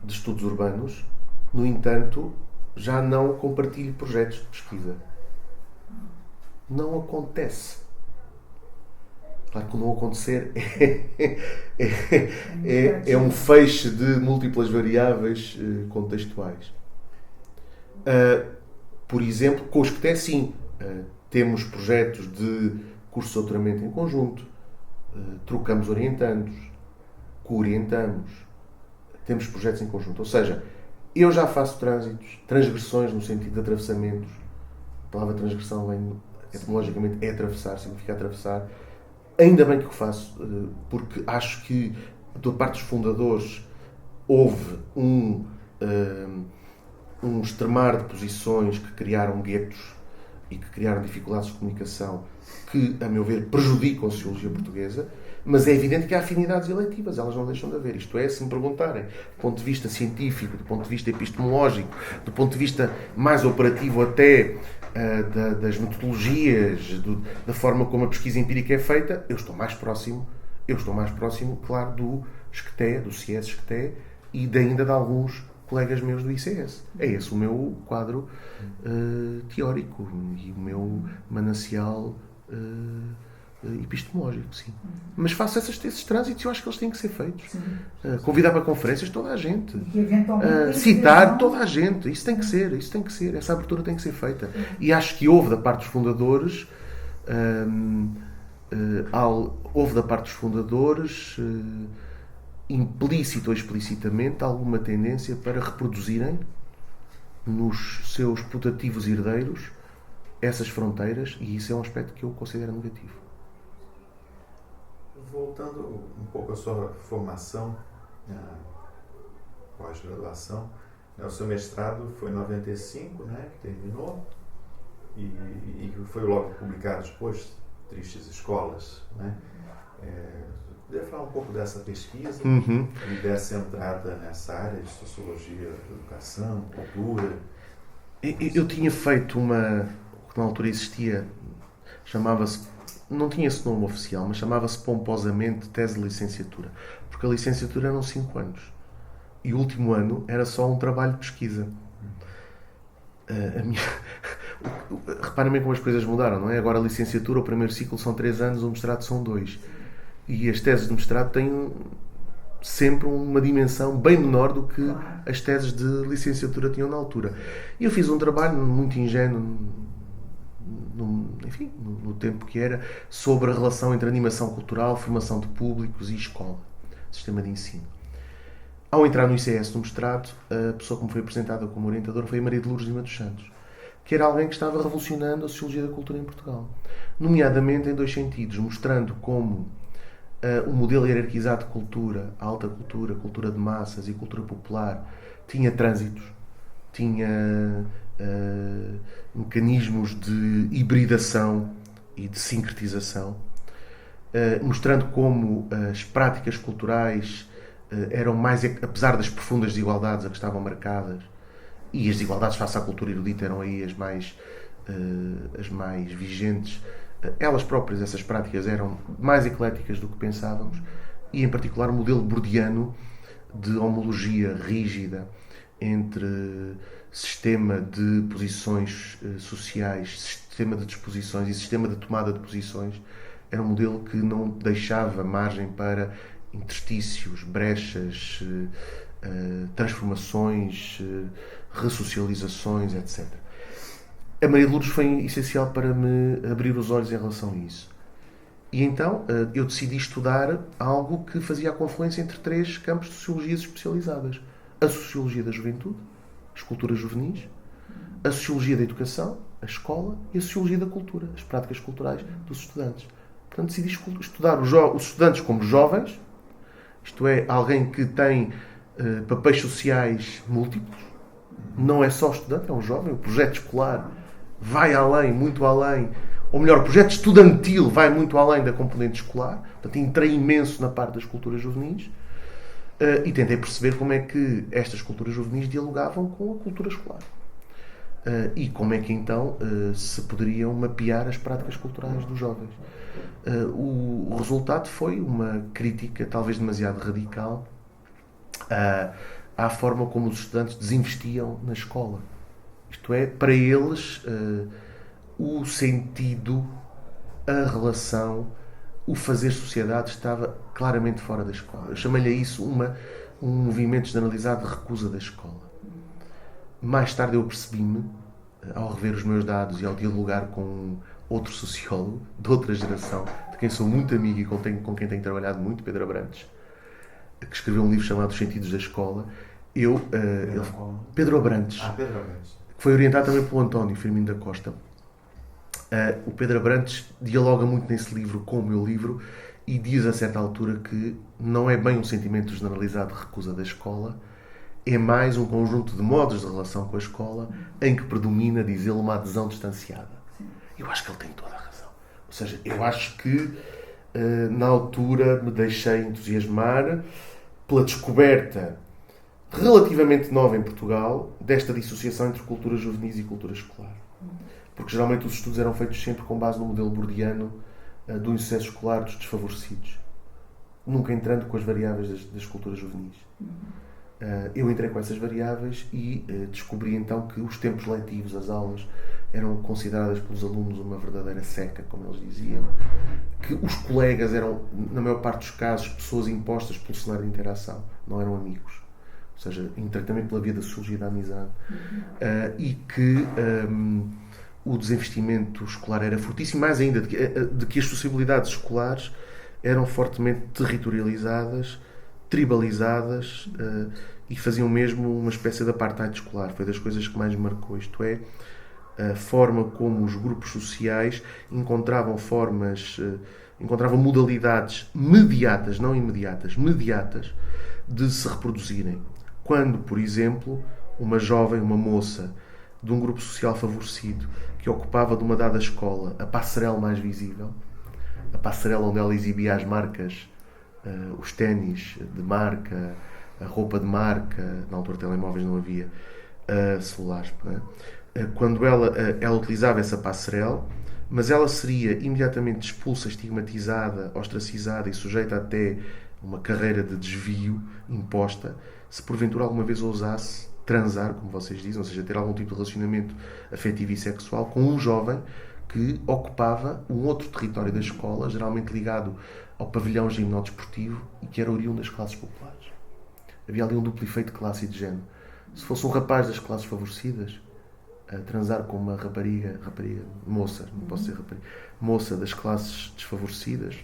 de estudos urbanos, no entanto, já não compartilho projetos de pesquisa. Não acontece. Claro que o não acontecer é um feixe de múltiplas variáveis contextuais. Por exemplo, com os que tem sim, temos projetos de curso de doutoramento em conjunto, trocamos orientandos, co-orientamos, temos projetos em conjunto. Ou seja, eu já faço trânsitos, transgressões no sentido de atravessamentos. A palavra transgressão vem, etimologicamente, é atravessar, significa atravessar. Ainda bem que o faço, porque acho que, da parte dos fundadores, houve um extremar de posições que criaram guetos e que criaram dificuldades de comunicação que, a meu ver, prejudicam a sociologia portuguesa, mas é evidente que há afinidades eletivas, elas não deixam de haver. Isto é, se me perguntarem, do ponto de vista científico, do ponto de vista epistemológico, do ponto de vista mais operativo até das metodologias, da forma como a pesquisa empírica é feita, eu estou mais próximo, claro, do SCTE, do CIES SCTE e ainda de alguns colegas meus do ICS. É esse o meu quadro teórico e o meu manancial epistemológico, sim. Mas faço esses trânsitos e eu acho que eles têm que ser feitos. Convidar para conferências toda a gente. Citar toda a gente. Isso tem que ser. Essa abertura tem que ser feita. E acho que houve da parte dos fundadores implícito ou explicitamente, alguma tendência para reproduzirem nos seus putativos herdeiros essas fronteiras, e isso é um aspecto que eu considero negativo. Voltando um pouco à sua formação, pós-graduação, o seu mestrado foi em 95, né, que terminou, e foi logo publicado depois, Tristes Escolas, né? Poderia falar um pouco dessa pesquisa e dessa entrada nessa área de sociologia, educação, cultura? Eu tinha feito uma, que na altura existia, chamava-se, não tinha esse nome oficial, mas chamava-se pomposamente tese de licenciatura, porque a licenciatura eram 5 anos e o último ano era só um trabalho de pesquisa. Reparem bem como as coisas mudaram, não é? Agora a licenciatura, o primeiro ciclo são 3 anos, o mestrado são 2. E as teses de mestrado têm sempre uma dimensão bem menor do que as teses de licenciatura tinham na altura. E eu fiz um trabalho muito ingênuo, no tempo que era, sobre a relação entre animação cultural, formação de públicos e escola, sistema de ensino. Ao entrar no ICS no mestrado, a pessoa que me foi apresentada como orientadora foi a Maria de Lourdes Lima dos Santos, que era alguém que estava revolucionando a sociologia da cultura em Portugal. Nomeadamente em 2 sentidos, mostrando como o modelo hierarquizado de cultura, a alta cultura, cultura de massas e cultura popular, tinha trânsitos, tinha mecanismos de hibridação e de sincretização, mostrando como as práticas culturais eram mais, apesar das profundas desigualdades a que estavam marcadas, e as desigualdades face à cultura erudita eram aí as mais vigentes, elas próprias, essas práticas, eram mais ecléticas do que pensávamos, e em particular o modelo bourdiano de homologia rígida entre sistema de posições sociais, sistema de disposições e sistema de tomada de posições, era um modelo que não deixava margem para interstícios, brechas, transformações, ressocializações, etc. A Maria de Lourdes foi essencial para me abrir os olhos em relação a isso. E então eu decidi estudar algo que fazia a confluência entre 3 campos de sociologias especializadas. A sociologia da juventude, as culturas juvenis, a sociologia da educação, a escola, e a sociologia da cultura, as práticas culturais dos estudantes. Portanto, decidi estudar os estudantes como jovens, isto é, alguém que tem papéis sociais múltiplos, não é só estudante, é um jovem, o projeto escolar vai além, muito além, ou melhor, o projeto estudantil vai muito além da componente escolar, portanto entrei imenso na parte das culturas juvenis e tentei perceber como é que estas culturas juvenis dialogavam com a cultura escolar. E como é que então se poderiam mapear as práticas culturais dos jovens. O resultado foi uma crítica talvez demasiado radical à forma como os estudantes desinvestiam na escola. Isto é, para eles, o sentido, a relação, o fazer sociedade estava claramente fora da escola. Eu chamei-lhe a isso um movimento generalizado de recusa da escola. Mais tarde eu percebi-me, ao rever os meus dados e ao dialogar com outro sociólogo de outra geração, de quem sou muito amigo e com quem tenho trabalhado muito, Pedro Abrantes, que escreveu um livro chamado Os Sentidos da Escola. Pedro Abrantes. Pedro Abrantes. Que foi orientado também pelo António Firmino da Costa. O Pedro Abrantes dialoga muito nesse livro com o meu livro e diz a certa altura que não é bem um sentimento generalizado de recusa da escola, é mais um conjunto de modos de relação com a escola em que predomina, diz ele, uma adesão distanciada. Eu acho que ele tem toda a razão. Ou seja, eu acho que na altura me deixei entusiasmar pela descoberta relativamente nova em Portugal desta dissociação entre cultura juvenis e cultura escolar. Porque geralmente os estudos eram feitos sempre com base no modelo bourdiano do insucesso escolar dos desfavorecidos, nunca entrando com as variáveis das culturas juvenis. Eu entrei com essas variáveis e descobri então que os tempos letivos, as aulas, eram consideradas pelos alunos uma verdadeira seca, como eles diziam, que os colegas eram, na maior parte dos casos, pessoas impostas pelo cenário de interação, não eram amigos. Ou seja, entrei também pela via da sociologia da amizade. E que o desinvestimento escolar era fortíssimo, mais ainda, de que as sociabilidades escolares eram fortemente territorializadas, tribalizadas e faziam mesmo uma espécie de apartheid escolar. Foi das coisas que mais me marcou, isto é, a forma como os grupos sociais encontravam modalidades mediatas, não imediatas, mediatas, de se reproduzirem. Quando, por exemplo, uma jovem, uma moça de um grupo social favorecido que ocupava de uma dada escola a passarela mais visível, a passarela onde ela exibia as marcas, os ténis de marca, a roupa de marca, na altura telemóveis não havia, celulares, quando ela utilizava essa passarela, mas ela seria imediatamente expulsa, estigmatizada, ostracizada e sujeita até uma carreira de desvio imposta, se porventura alguma vez ousasse transar, como vocês dizem, ou seja, ter algum tipo de relacionamento afetivo e sexual com um jovem que ocupava um outro território da escola, geralmente ligado ao pavilhão gimnodesportivo e que era oriundo das classes populares. Havia ali um duplo efeito de classe e de género. Se fosse um rapaz das classes favorecidas a transar com uma moça, não posso dizer rapariga, moça das classes desfavorecidas,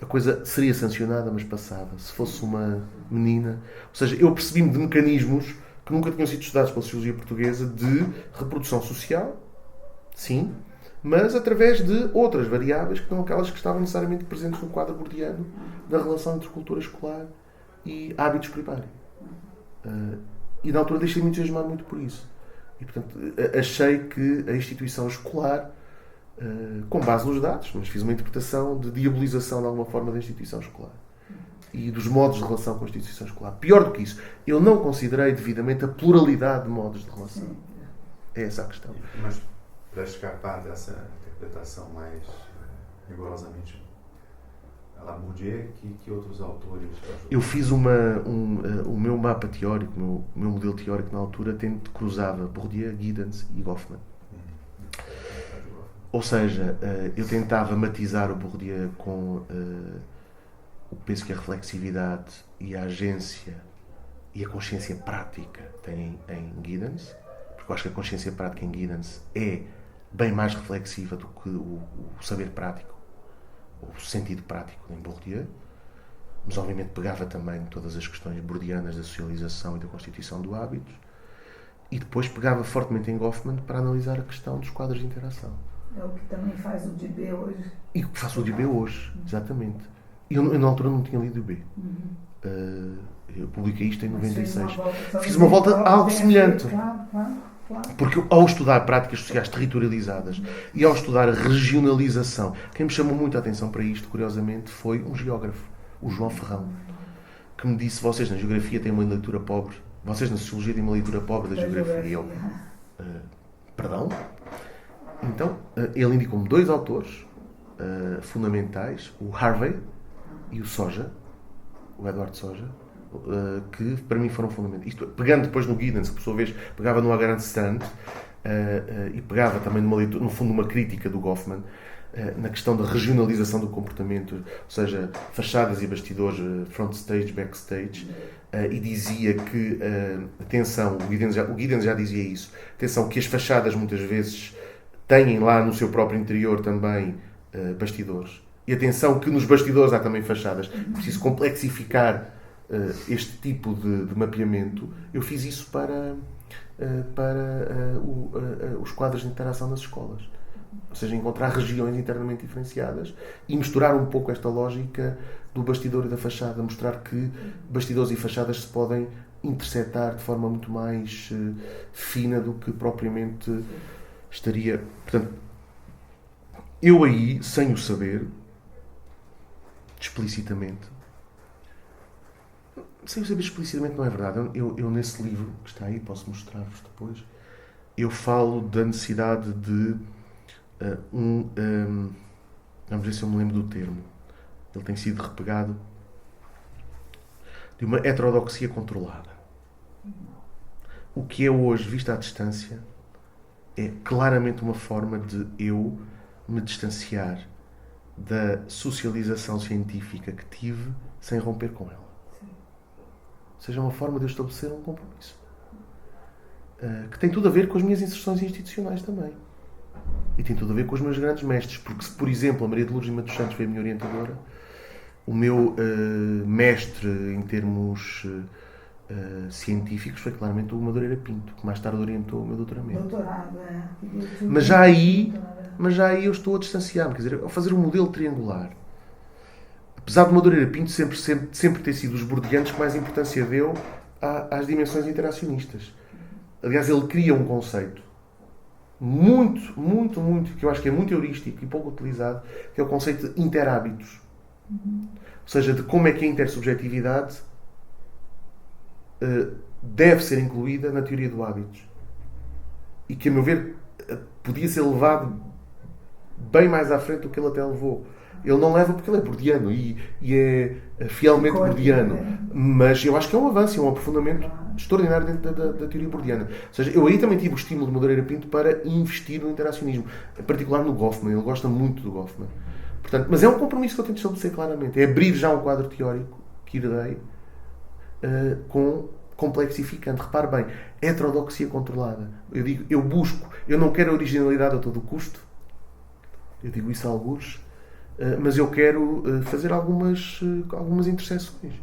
a coisa seria sancionada, mas passava. Se fosse uma menina... Ou seja, eu percebi-me de mecanismos que nunca tinham sido estudados pela sociologia portuguesa de reprodução social, sim, mas através de outras variáveis que não aquelas que estavam necessariamente presentes no quadro bourdiano da relação entre cultura escolar e hábitos primários. E na altura deixei-me entusiasmar muito por isso. E, portanto, achei que a instituição escolar, com base nos dados, mas fiz uma interpretação de diabolização de alguma forma da instituição escolar e dos modos de relação com a instituição escolar. Pior do que isso, eu não considerei devidamente a pluralidade de modos de relação. É essa a questão. Mas para escapar dessa interpretação mais rigorosamente à la Bourdieu, que outros autores... Eu fiz o meu mapa teórico, o meu modelo teórico na altura cruzava Bourdieu, Giddens e Goffman. Ou seja, eu tentava matizar o Bourdieu com o peso que a reflexividade e a agência e a consciência prática têm em Giddens, porque eu acho que a consciência prática em Giddens é bem mais reflexiva do que o saber prático, o sentido prático em Bourdieu, mas obviamente pegava também todas as questões bourdianas da socialização e da constituição do hábito, e depois pegava fortemente em Goffman para analisar a questão dos quadros de interação. É o que também faz o DB hoje. E o que faz o DB hoje, exatamente. Eu na altura não tinha lido o DB. Eu publiquei isto em 96. Fiz uma volta algo semelhante. Claro. Claro. Porque ao estudar práticas sociais territorializadas e ao estudar a regionalização, quem me chamou muito a atenção para isto, curiosamente, foi um geógrafo, o João Ferrão, que me disse: vocês na geografia têm uma leitura pobre, vocês na sociologia têm uma leitura pobre da geografia. E eu, perdão? Então, ele indicou-me 2 autores fundamentais, o Harvey e o Soja, o Edward Soja, que para mim foram fundamentais. Isto, pegando depois no Giddens, que por sua vez pegava no Agarant Strand, e pegava também numa leitura, no fundo, uma crítica do Goffman, na questão da regionalização do comportamento, ou seja, fachadas e bastidores, front stage, backstage, e dizia que, atenção, o Giddens já dizia isso, atenção, que as fachadas muitas vezes têm lá no seu próprio interior também bastidores. E atenção que nos bastidores há também fachadas. Preciso complexificar este tipo de mapeamento. Eu fiz isso para os quadros de interação nas escolas. Ou seja, encontrar regiões internamente diferenciadas e misturar um pouco esta lógica do bastidor e da fachada. Mostrar que bastidores e fachadas se podem intersetar de forma muito mais fina do que propriamente estaria. Portanto, eu aí, sem o saber, explicitamente, sem o saber explicitamente não é verdade. Eu nesse livro, que está aí, posso mostrar-vos depois, eu falo da necessidade de vamos ver se eu me lembro do termo. Ele tem sido repegado de uma heterodoxia controlada. O que é hoje, visto à distância, é claramente uma forma de eu me distanciar da socialização científica que tive sem romper com ela. Ou seja, uma forma de eu estabelecer um compromisso. Que tem tudo a ver com as minhas inserções institucionais também. E tem tudo a ver com os meus grandes mestres. Porque se, por exemplo, a Maria de Lourdes Lima dos Santos foi a minha orientadora, o meu mestre em termos científicos foi claramente o Madureira Pinto, que mais tarde orientou o meu doutoramento. Doutorado, Mas já aí eu estou a distanciar-me. Quer dizer, ao fazer um modelo triangular, apesar de Madureira Pinto sempre ter sido os bordianos que mais importância deu às dimensões interacionistas. Aliás, ele cria um conceito muito, que eu acho que é muito heurístico e pouco utilizado, que é o conceito de interhábitos. Ou seja, de como é que a intersubjetividade deve ser incluída na teoria do hábitos. E que, a meu ver, podia ser levado bem mais à frente do que ele até levou. Ele não leva porque ele é bordiano e é fielmente bordiano. Mas eu acho que é um avanço, é um aprofundamento extraordinário dentro da teoria bordiana. Ou seja, eu aí também tive o estímulo de Madureira Pinto para investir no interacionismo. Em particular no Goffman. Ele gosta muito do Goffman. Portanto, mas é um compromisso que eu tento estabelecer claramente. É abrir já um quadro teórico que herdei com complexificante. Repare bem, heterodoxia controlada. Eu digo, eu não quero a originalidade a todo custo. Eu digo isso a alguns. Mas eu quero fazer algumas interseções.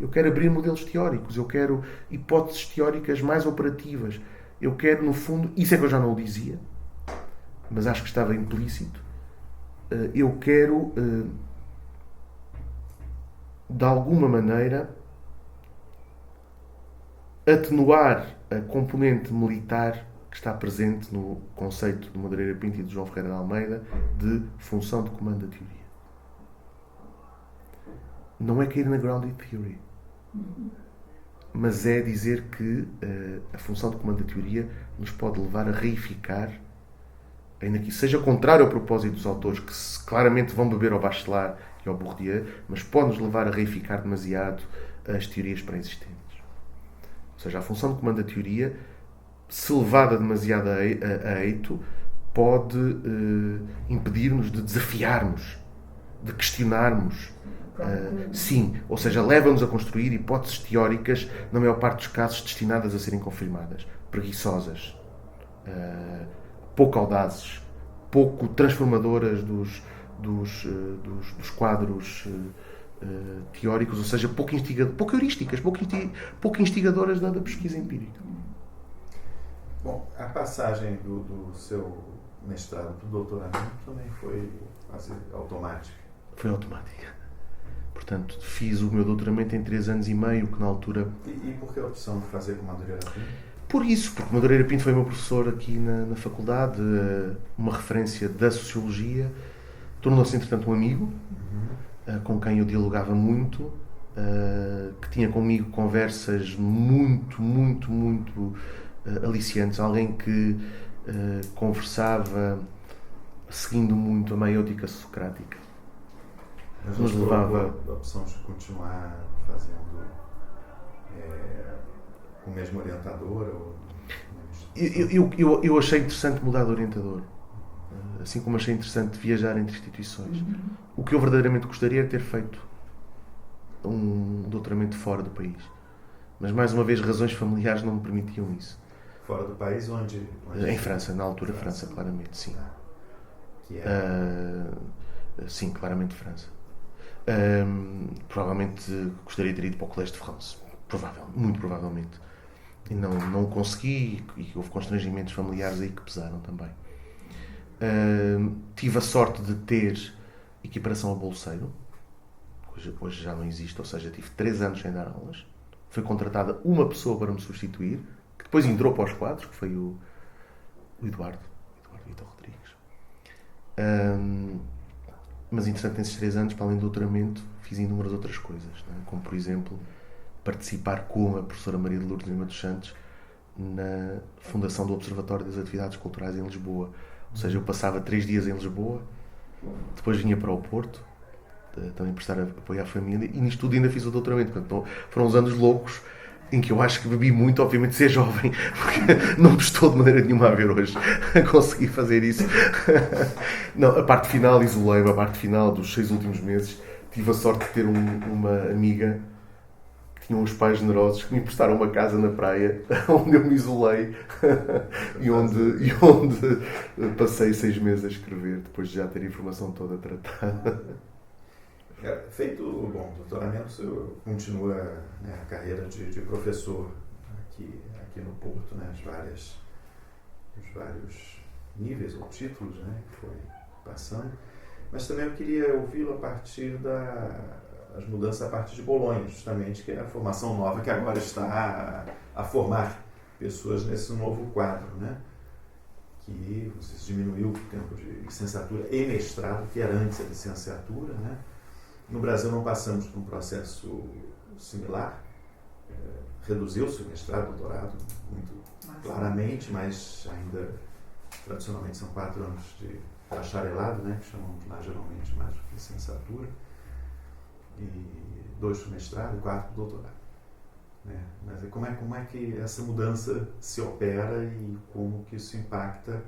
Eu quero abrir modelos teóricos. Eu quero hipóteses teóricas mais operativas. Eu quero, no fundo, isso é que eu já não o dizia, mas acho que estava implícito. Eu quero, de alguma maneira, atenuar a componente militar que está presente no conceito de Madureira Pinto e de João Ferreira de Almeida de função de comando da teoria. Não é cair na grounded theory, mas é dizer que a função de comando da teoria nos pode levar a reificar, ainda que isso seja contrário ao propósito dos autores, que claramente vão beber ao Bachelard e ao Bourdieu, mas pode nos levar a reificar demasiado as teorias pré-existentes. Ou seja, a função de comando da teoria, se levada demasiado a eito, pode impedir-nos de desafiarmos, de questionarmos. Sim, ou seja, leva-nos a construir hipóteses teóricas, na maior parte dos casos, destinadas a serem confirmadas, preguiçosas, pouco audazes, pouco transformadoras dos quadros teóricos, ou seja, pouco heurísticas, pouco instigadoras da pesquisa empírica. Bom, a passagem do seu mestrado para o doutoramento também foi quase automática. Foi automática. Portanto, fiz o meu doutoramento em 3 anos e meio, que na altura... E por que a opção de fazer com Madureira Pinto? Por isso, porque Madureira Pinto foi meu professor aqui na faculdade, uma referência da sociologia, tornou-se entretanto um amigo, com quem eu dialogava muito, que tinha comigo conversas muito aliciantes, alguém que conversava seguindo muito a maiêutica socrática. Mas nos levava a opção de continuar fazendo com o mesmo orientador? Eu achei interessante mudar de orientador, assim como achei interessante viajar entre instituições. O que eu verdadeiramente gostaria é ter feito um doutoramento fora do país, mas mais uma vez razões familiares não me permitiam isso. Fora do país onde em França, na altura França, claramente, sim. Que é... sim, claramente França. Provavelmente gostaria de ter ido para o Collège de France, muito provavelmente, e não consegui, e houve constrangimentos familiares aí que pesaram também. Tive a sorte de ter equiparação a bolseiro, hoje já não existe, ou seja, tive 3 anos sem dar aulas. Foi contratada uma pessoa para me substituir, que depois entrou para os quadros, que foi o Eduardo Vitor Rodrigues. Mas, entretanto, nesses 3 anos, para além do doutoramento, fiz inúmeras outras coisas, né? Como, por exemplo, participar com a professora Maria de Lourdes Lima dos Santos na fundação do Observatório das Atividades Culturais em Lisboa. Ou seja, eu passava 3 dias em Lisboa, depois vinha para o Porto, também prestar apoio à família, e nisto tudo ainda fiz o doutoramento. Portanto, foram uns anos loucos, em que eu acho que bebi muito, obviamente, ser jovem, porque não me estou de maneira nenhuma a ver hoje a conseguir fazer isso. Não, a parte final isolei-me, a parte final dos 6 últimos meses, tive a sorte de ter uma amiga que tinha uns pais generosos que me emprestaram uma casa na praia, onde eu me isolei e onde passei 6 meses a escrever, depois de já ter a informação toda tratada. Feito o doutoramento, você continua, né, a carreira de professor aqui no Porto, né, os vários níveis ou títulos, né, que foi passando. Mas também eu queria ouvi-lo a partir das mudanças a partir de Bolonha, justamente, que é a formação nova que agora está a formar pessoas nesse novo quadro, né? Que você diminuiu o tempo de licenciatura e mestrado, que era antes a licenciatura, né? No Brasil não passamos por um processo similar, reduziu-se o mestrado, o doutorado muito claramente, mas ainda tradicionalmente são 4 anos de bacharelado, né, que chamamos lá geralmente mais de licenciatura, e 2 para o mestrado e 4 para o doutorado. Né? Mas como é que essa mudança se opera e como que isso impacta,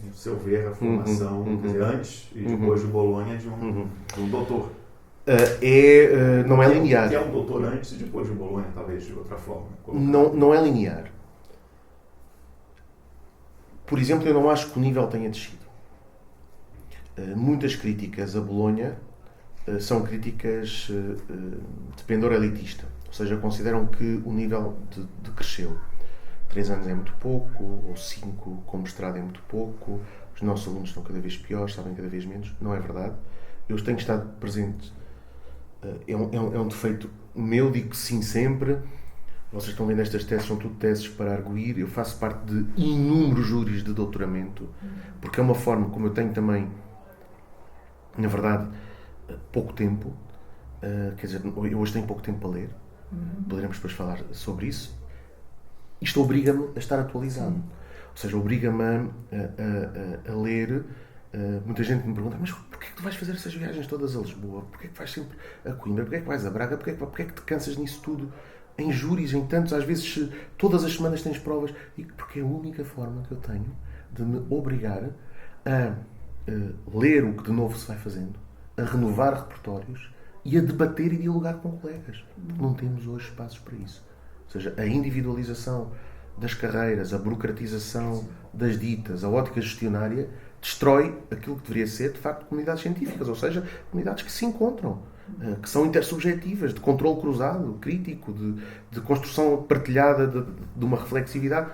no seu ver, a formação, quer dizer, antes e depois de Bolonha de um doutor? Não é linear. Que é um doutor antes e depois de Bolonha, talvez de outra forma. Não é linear. Por exemplo, eu não acho que o nível tenha descido. Muitas críticas a Bolonha são críticas de pendor elitista. Ou seja, consideram que o nível decresceu. 3 anos é muito pouco, ou 5 com mestrado é muito pouco, os nossos alunos estão cada vez piores, sabem cada vez menos. Não é verdade. Eu tenho estado presente. É um defeito meu, digo que sim sempre. Vocês estão vendo estas teses, são tudo teses para arguir. Eu faço parte de inúmeros júris de doutoramento, porque é uma forma como eu tenho também, na verdade, pouco tempo. Quer dizer, eu hoje tenho pouco tempo para ler. Poderemos depois falar sobre isso. Isto obriga-me a estar atualizado. Ou seja, obriga-me a ler. Muita gente me pergunta: mas porquê é que tu vais fazer essas viagens todas a Lisboa? Porquê é que vais sempre a Coimbra? Porquê é que vais a Braga? Porquê é que te cansas nisso tudo? Em júris, em tantos, às vezes todas as semanas tens provas. E porque é a única forma que eu tenho de me obrigar a ler o que de novo se vai fazendo, a renovar repertórios e a debater e dialogar com colegas. Não temos hoje espaços para isso. Ou seja, a individualização das carreiras, a burocratização das ditas, a ótica gestionária destrói aquilo que deveria ser, de facto, comunidades científicas, ou seja, comunidades que se encontram, que são intersubjetivas, de controle cruzado, crítico, de construção partilhada de uma reflexividade.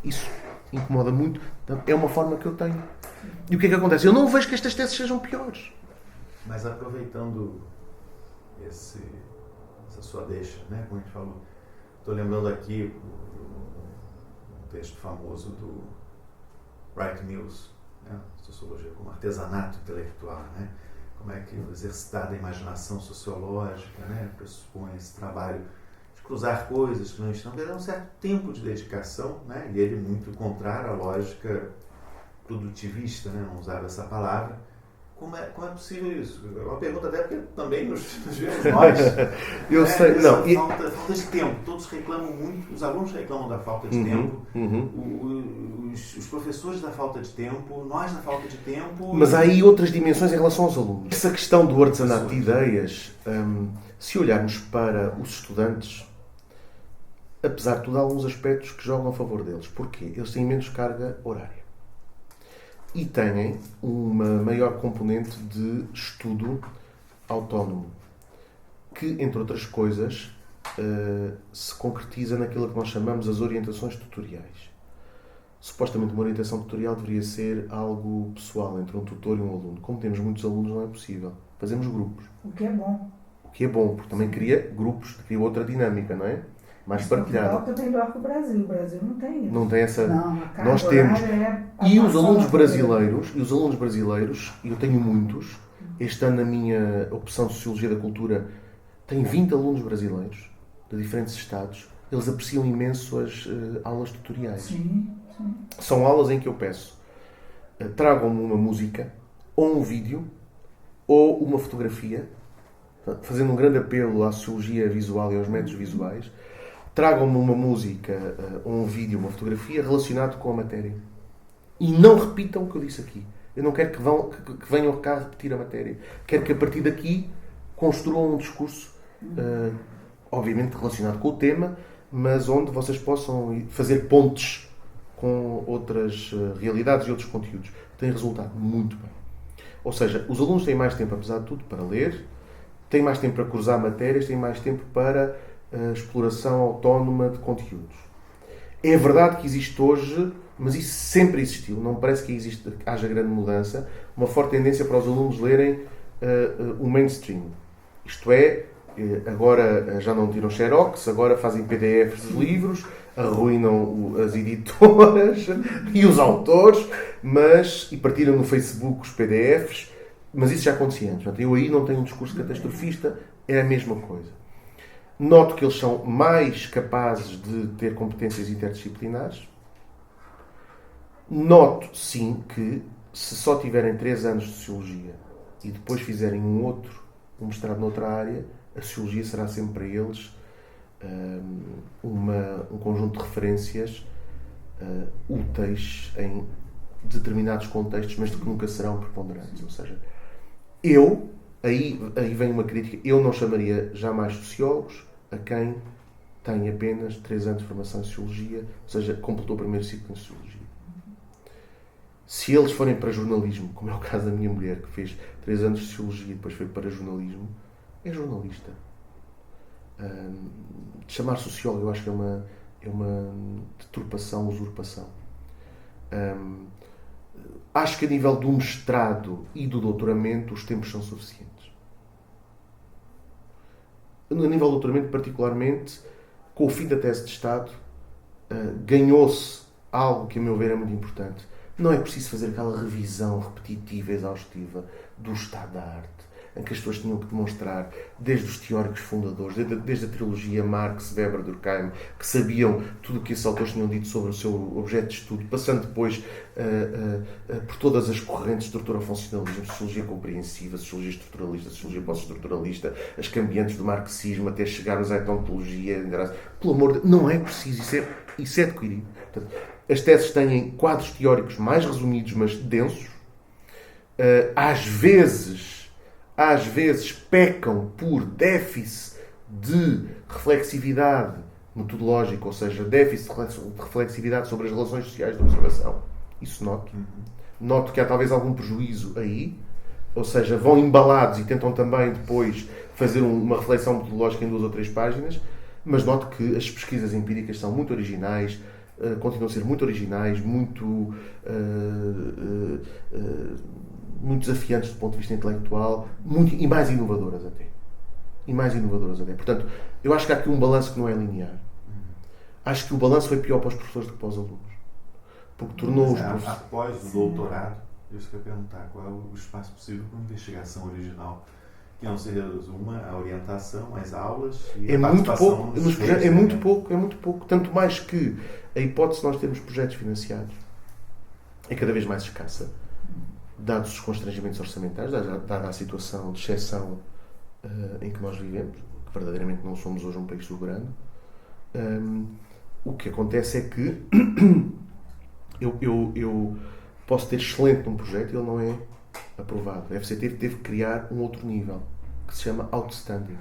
Isso incomoda muito. É uma forma que eu tenho. E o que é que acontece? Eu não vejo que estas teses sejam piores. Mas aproveitando essa sua deixa, né, como a gente falou, estou lembrando aqui texto famoso do Wright Mills, né? Sociologia como artesanato intelectual, né? Como é que o exercitar da imaginação sociológica, né, pressupõe esse trabalho de cruzar coisas que não estão, porque é um certo tempo de dedicação, né? E ele muito contrário à lógica produtivista, né? Não usava essa palavra. Como é possível isso? É uma pergunta até porque também nos vemos nós. Eu sei, não. Falta de tempo. Todos reclamam muito, os alunos reclamam da falta de tempo, os professores da falta de tempo, nós da falta de tempo. Mas há aí outras dimensões em relação aos alunos. Essa questão do artesanato de ideias, se olharmos para os estudantes, apesar de tudo, há alguns aspectos que jogam a favor deles. Porquê? Eles têm menos carga horária. E têm uma maior componente de estudo autónomo, que, entre outras coisas, se concretiza naquilo que nós chamamos as orientações tutoriais. Supostamente uma orientação tutorial deveria ser algo pessoal, entre um tutor e um aluno. Como temos muitos alunos, não é possível. Fazemos grupos. O que é bom. O que é bom, porque também cria grupos, cria outra dinâmica, não é? Mais partilhada. Portugal está melhor que o Brasil. O Brasil não tem isso. Não tem essa. Não, a carga nós temos. E os alunos brasileiros, brasileiros, eu tenho muitos. Este ano, na minha opção de Sociologia da Cultura, tenho 20 alunos brasileiros, de diferentes estados. Eles apreciam imenso as aulas tutoriais. Sim. São aulas em que eu peço, tragam-me uma música, ou um vídeo, ou uma fotografia, fazendo um grande apelo à sociologia visual e aos métodos visuais. Tragam-me uma música, ou um vídeo, uma fotografia relacionado com a matéria. E não repitam o que eu disse aqui. Eu não quero que venham cá repetir a matéria. Quero que a partir daqui construam um discurso, obviamente relacionado com o tema, mas onde vocês possam fazer pontes com outras realidades e outros conteúdos. Tem resultado muito bem. Ou seja, os alunos têm mais tempo, apesar de tudo, para ler, têm mais tempo para cruzar matérias, têm mais tempo para exploração autónoma de conteúdos. É verdade que existe hoje, mas isso sempre existiu, não parece que haja grande mudança, uma forte tendência para os alunos lerem o mainstream. Isto é, agora já não tiram xerox, agora fazem PDFs de livros, arruinam as editoras e os autores, e partilham no Facebook os PDFs, mas isso já acontecia antes. Eu aí não tenho um discurso catastrofista, é a mesma coisa. Noto que eles são mais capazes de ter competências interdisciplinares. Noto, sim, que se só tiverem 3 anos de Sociologia e depois fizerem um mestrado noutra área, a Sociologia será sempre para eles um conjunto de referências úteis em determinados contextos, mas que nunca serão preponderantes. Ou seja, aí vem uma crítica, eu não chamaria jamais sociólogos a quem tem apenas 3 anos de formação em Sociologia, ou seja, completou o primeiro ciclo em Sociologia. Se eles forem para jornalismo, como é o caso da minha mulher, que fez 3 anos de Sociologia e depois foi para jornalismo, é jornalista. Chamar sociólogo, eu acho que é uma deturpação, usurpação. Acho que a nível do mestrado e do doutoramento os tempos são suficientes. A nível do doutoramento, particularmente, com o fim da tese de Estado, ganhou-se algo que, a meu ver, é muito importante. Não é preciso fazer aquela revisão repetitiva, exaustiva do estado da arte, em que as pessoas tinham que demonstrar, desde os teóricos fundadores, desde a trilogia Marx, Weber, Durkheim, que sabiam tudo o que esses autores tinham dito sobre o seu objeto de estudo, passando depois por todas as correntes de estrutura funcionalismo, sociologia compreensiva, sociologia estruturalista, sociologia pós-estruturalista, as cambiantes do marxismo, até chegar à etnontologia. Pelo amor de Deus, não é preciso, isso é adquirido. Portanto, as teses têm quadros teóricos mais resumidos, mas densos. Às vezes pecam por déficit de reflexividade metodológica, ou seja, déficit de reflexividade sobre as relações sociais de observação. Isso noto. Noto que há talvez algum prejuízo aí, ou seja, vão embalados e tentam também depois fazer uma reflexão metodológica em 2 ou 3 páginas, mas noto que as pesquisas empíricas são muito originais, continuam a ser muito originais, muito desafiantes do ponto de vista intelectual, e mais inovadoras até. Portanto, eu acho que há aqui um balanço que não é linear. acho que o balanço foi pior para os professores do que para os alunos. Porque tornou os professores... Após o doutorado, eu queria perguntar qual é o espaço possível para uma investigação original, que não se resuma a orientação, as aulas e a participação nos projetos. É muito pouco. Tanto mais que a hipótese de nós termos projetos financiados é cada vez mais escassa, dados os constrangimentos orçamentais, dada a situação de exceção em que nós vivemos, que verdadeiramente não somos hoje um país soberano. O que acontece é que eu posso ter excelente num projeto e ele não é aprovado. A FCT teve que criar um outro nível, que se chama outstanding.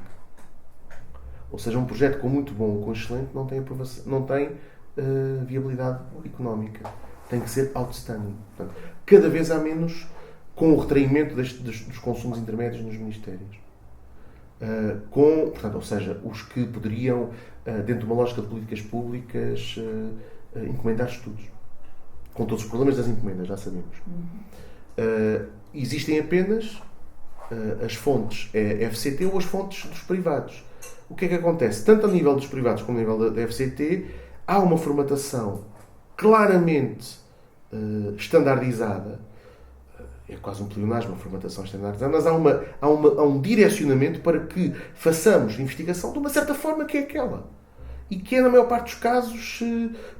Ou seja, um projeto com muito bom ou com excelente não tem aprovação, não tem viabilidade económica. Tem que ser outstanding. Portanto, cada vez há menos, com o retraimento dos consumos intermédios nos ministérios. Portanto, ou seja, os que poderiam, dentro de uma lógica de políticas públicas, encomendar estudos. Com todos os problemas das encomendas, já sabemos. Existem apenas as fontes FCT ou as fontes dos privados. O que é que acontece? Tanto a nível dos privados como a nível da FCT, há uma formatação claramente estandardizada. É quase um pleonasmo a formatação estandardizada, mas há um direcionamento para que façamos investigação de uma certa forma que é aquela. E que é, na maior parte dos casos,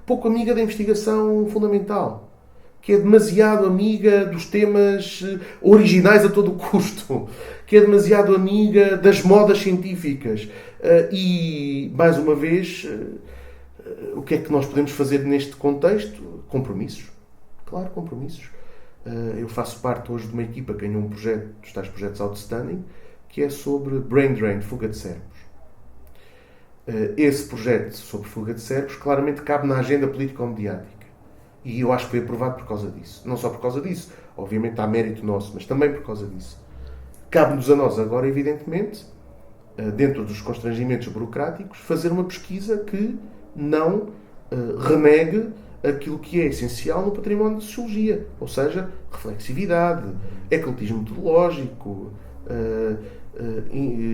pouco amiga da investigação fundamental. Que é demasiado amiga dos temas originais a todo o custo. Que é demasiado amiga das modas científicas. E, mais uma vez, o que é que nós podemos fazer neste contexto? Compromissos. Claro, compromissos. Eu faço parte hoje de uma equipa que ganhou um projeto, dos tais projetos outstanding, que é sobre brain drain, fuga de cérebros. Esse projeto sobre fuga de cérebros claramente cabe na agenda político-mediática. E eu acho que foi aprovado por causa disso. Não só por causa disso, obviamente há mérito nosso, mas também por causa disso. Cabe-nos a nós agora, evidentemente, dentro dos constrangimentos burocráticos, fazer uma pesquisa que não renegue aquilo que é essencial no património de sociologia. Ou seja, reflexividade, ecletismo metodológico,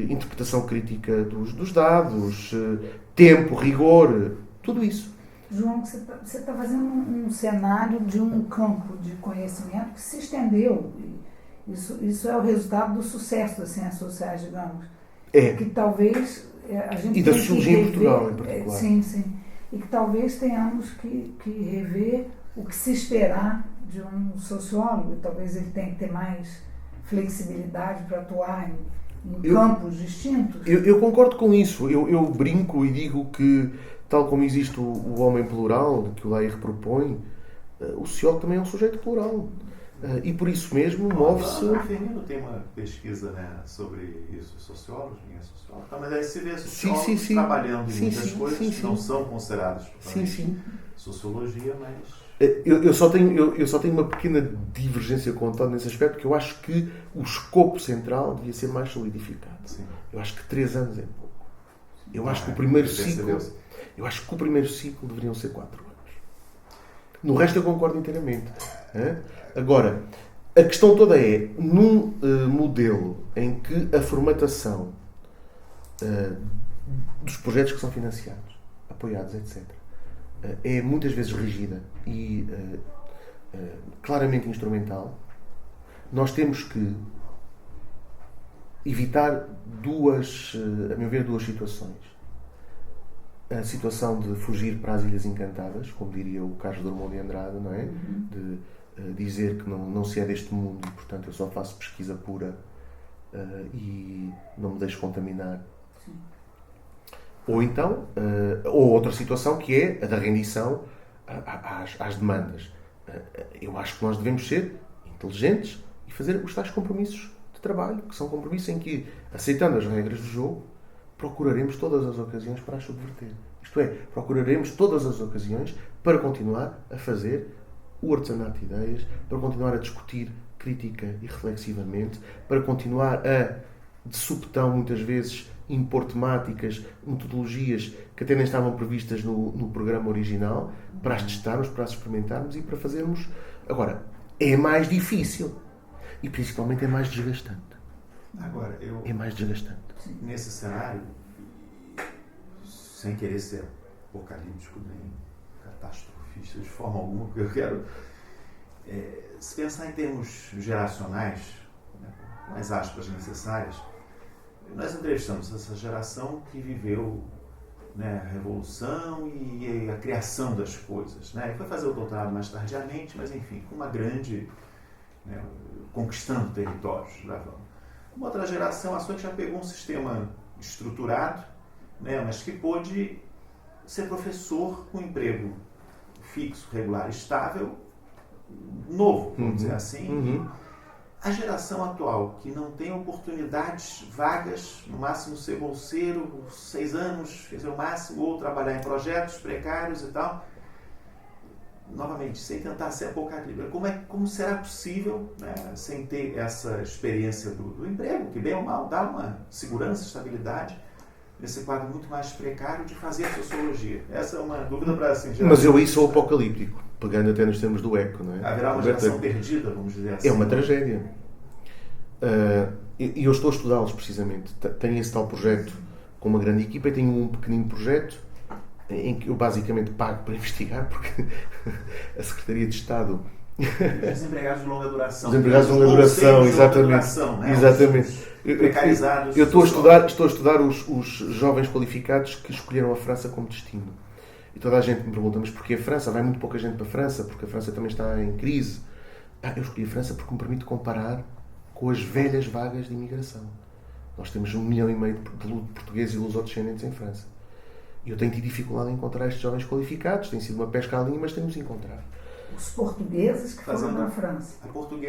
interpretação crítica dos dados, tempo, rigor, tudo isso. João, você está fazendo um cenário de um campo de conhecimento que se estendeu. Isso é o resultado do sucesso das ciências sociais, digamos. Que talvez a gente e da sociologia em Portugal, em particular. Sim. E que talvez tenhamos que rever o que se esperar de um sociólogo. Talvez ele tenha que ter mais flexibilidade para atuar em campos distintos. Eu concordo com isso. Eu brinco e digo que, tal como existe o homem plural, que o Lair propõe, o sociólogo também é um sujeito plural. E por isso mesmo move-se... O Fernando tem uma pesquisa, né, sobre isso, sociólogos, ninguém é sociólogo, mas aí se vê sociólogos trabalhando em muitas coisas que não são consideradas sociologia, mas... Eu só tenho uma pequena divergência com o António nesse aspecto, porque eu acho que o escopo central devia ser mais solidificado. Sim. Eu acho que 3 anos é pouco. Eu acho que o primeiro ciclo deveriam ser 4 anos. No resto eu concordo inteiramente. Agora, a questão toda é, num modelo em que a formatação dos projetos que são financiados, apoiados, etc., é muitas vezes rígida e claramente instrumental, nós temos que evitar a meu ver, duas situações. A situação de fugir para as Ilhas Encantadas, como diria o Carlos Drummond de Andrade, não é? De dizer que não se é deste mundo e, portanto, eu só faço pesquisa pura e não me deixo contaminar. Sim. Ou então, ou outra situação que é a da rendição às demandas. Eu acho que nós devemos ser inteligentes e fazer os tais compromissos de trabalho, que são compromissos em que, aceitando as regras do jogo, procuraremos todas as ocasiões para as subverter. Isto é, procuraremos todas as ocasiões para continuar a fazer o artesanato de ideias, para continuar a discutir crítica e reflexivamente, para continuar de supetão, muitas vezes, impor temáticas, metodologias que até nem estavam previstas no programa original, para as testarmos, para as experimentarmos e para fazermos... Agora, é mais difícil e principalmente é mais desgastante. É mais desgastante. Nesse cenário, sem querer ser apocalíptico, nem catastrofista de forma alguma, porque eu quero se pensar em termos geracionais, né, com as aspas necessárias. Nós entrevistamos essa geração que viveu, né, a revolução e a criação das coisas, né? Foi fazer o doutorado mais tardiamente, mas enfim, com uma grande, né, conquistando territórios. Uma outra geração, a sua, que já pegou um sistema estruturado, né, mas que pôde ser professor com emprego fixo, regular, estável, novo, vamos dizer assim. A geração atual, que não tem oportunidades vagas, no máximo ser bolseiro, 6 anos, fazer o máximo, ou trabalhar em projetos precários e tal, novamente, sem tentar ser apocalíptico, como será possível, né, sem ter essa experiência do emprego, que bem ou mal dá uma segurança, estabilidade, nesse quadro muito mais precário de fazer a sociologia? Essa é uma dúvida para assim, mas eu aí sou apocalíptico, pegando até nos termos do Eco, não é? Haverá uma geração perdida, vamos dizer assim. É uma tragédia. E eu estou a estudá-los precisamente. Tenho esse tal projeto com uma grande equipa e tenho um pequenino projeto em que eu basicamente pago para investigar, porque a Secretaria de Estado... Desempregados de longa duração. Desempregados de longa duração, exatamente. Né? Exatamente. Precarizados. Eu estou a estudar os jovens qualificados que escolheram a França como destino. E toda a gente me pergunta, mas porquê a França? Vai muito pouca gente para a França, porque a França também está em crise. Eu escolhi a França porque me permite comparar com as velhas vagas de imigração. Nós temos 1,5 milhão de portugueses e lusodescendentes em França. E eu tenho tido dificuldade em encontrar estes jovens qualificados. Tem sido uma pesca à linha, mas temos de encontrar. Os portugueses que foram para a França.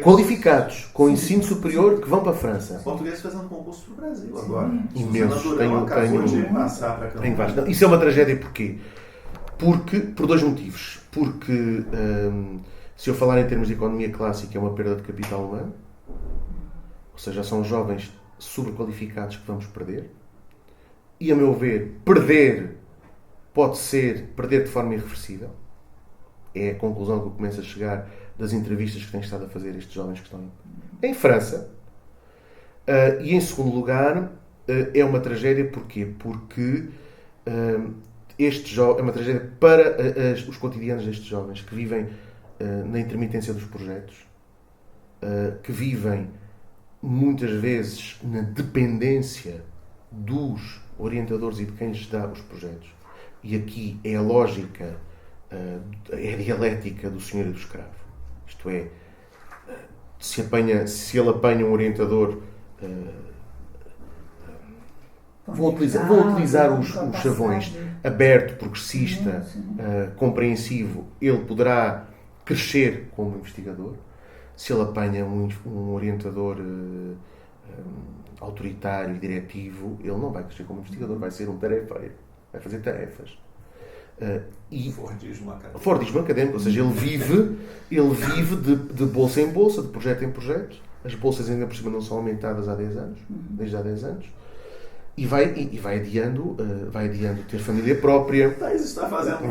Qualificados, com ensino superior, que vão para a França. Os portugueses fazendo concurso para o Brasil agora. Imensos. Tenho vários. Isso é uma tragédia porquê? Por 2 motivos. Porque, se eu falar em termos de economia clássica, é uma perda de capital humano. Ou seja, são jovens sobrequalificados que vamos perder. E, a meu ver, perder pode ser perder de forma irreversível. É a conclusão que eu começo a chegar das entrevistas que tenho estado a fazer a estes jovens que estão em França. E, em segundo lugar, é uma tragédia porquê? Porque é uma tragédia para os cotidianos destes jovens que vivem na intermitência dos projetos, que vivem muitas vezes na dependência dos orientadores e de quem lhes dá os projetos. E aqui é a lógica, é a dialética do senhor e do escravo. Isto é, se ele apanha um orientador, vou utilizar os chavões, aberto, progressista, compreensivo, ele poderá crescer como investigador. Se ele apanha um orientador autoritário e diretivo, ele não vai crescer como investigador, vai ser um tarefeiro, vai fazer tarefas. Fordismo académico, ou seja, ele vive de bolsa em bolsa, de projeto em projeto. As bolsas ainda por cima não são aumentadas há 10 anos, desde há 10 anos. E vai adiando ter família própria. Isso está fazendo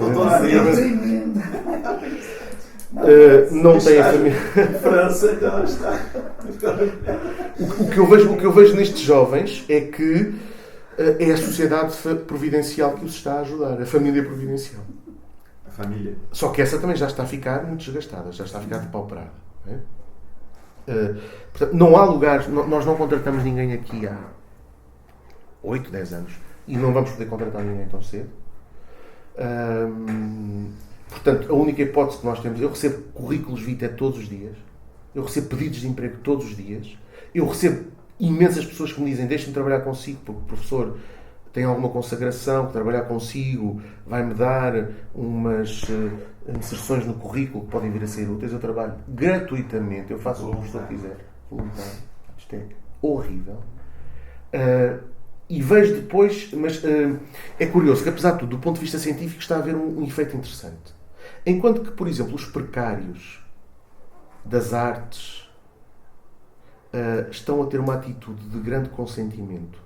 não tem a família. França, então está. O que eu vejo nestes jovens é que é a sociedade providencial que os está a ajudar, a família providencial. A família. Só que essa também já está a ficar muito desgastada, já está a ficar depauperada. Portanto, não há lugares, nós não contratamos ninguém aqui há 8, 10 anos e não vamos poder contratar ninguém tão cedo. Portanto, a única hipótese que nós temos, eu recebo currículos vitae todos os dias, eu recebo pedidos de emprego todos os dias, eu recebo imensas pessoas que me dizem deixe-me trabalhar consigo porque o professor tem alguma consagração, que trabalhar consigo vai-me dar umas inserções no currículo que podem vir a ser úteis. Eu trabalho gratuitamente, eu faço o que o professor quiser, voluntário. Isto é horrível. E vejo depois, mas é curioso que, apesar de tudo, do ponto de vista científico, está a haver um efeito interessante. Enquanto que, por exemplo, os precários das artes estão a ter uma atitude de grande consentimento,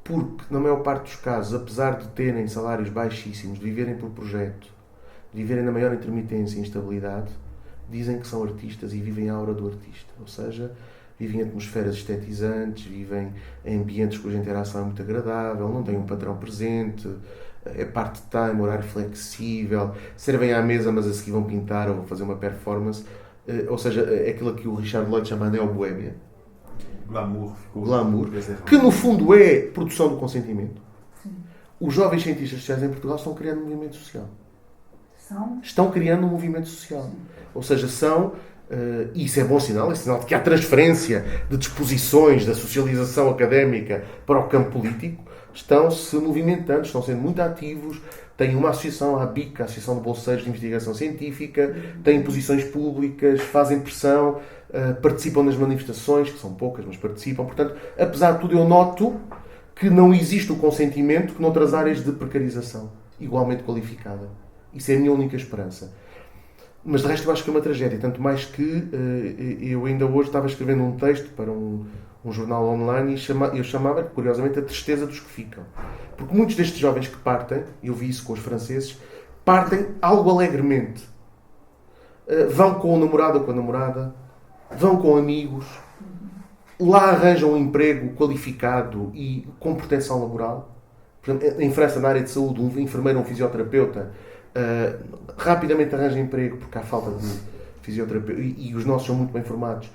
porque, na maior parte dos casos, apesar de terem salários baixíssimos, de viverem por projeto, de viverem na maior intermitência e instabilidade, dizem que são artistas e vivem a aura do artista. Ou seja, vivem em atmosferas estetizantes, vivem em ambientes cuja interação é muito agradável, não têm um patrão presente, é part-time, horário flexível, servem à mesa mas a seguir vão pintar ou fazer uma performance, ou seja, é aquilo que o Richard Lloyd chama de neo-boémia. Glamour, que no fundo é produção do consentimento. Sim. Os jovens cientistas sociais em Portugal estão criando um movimento social. Estão criando um movimento social. Sim. Ou seja, e isso é bom sinal, é sinal de que há transferência de disposições da socialização académica para o campo político, estão se movimentando, estão sendo muito ativos, têm uma associação, a ABIC, a Associação de Bolseiros de Investigação Científica, têm posições públicas, fazem pressão, participam nas manifestações, que são poucas, mas participam. Portanto, apesar de tudo, eu noto que não existe o consentimento que noutras áreas de precarização, igualmente qualificada. Isso é a minha única esperança. Mas de resto eu acho que é uma tragédia, tanto mais que eu ainda hoje estava escrevendo um texto para um jornal online e eu chamava, curiosamente, a tristeza dos que ficam. Porque muitos destes jovens que partem, eu vi isso com os franceses, partem algo alegremente. Vão com o namorado ou com a namorada, vão com amigos, lá arranjam um emprego qualificado e com proteção laboral. Por exemplo, em França, na área de saúde, um enfermeiro ou um fisioterapeuta rapidamente arranja emprego porque há falta de fisioterapeuta e os nossos são muito bem formados.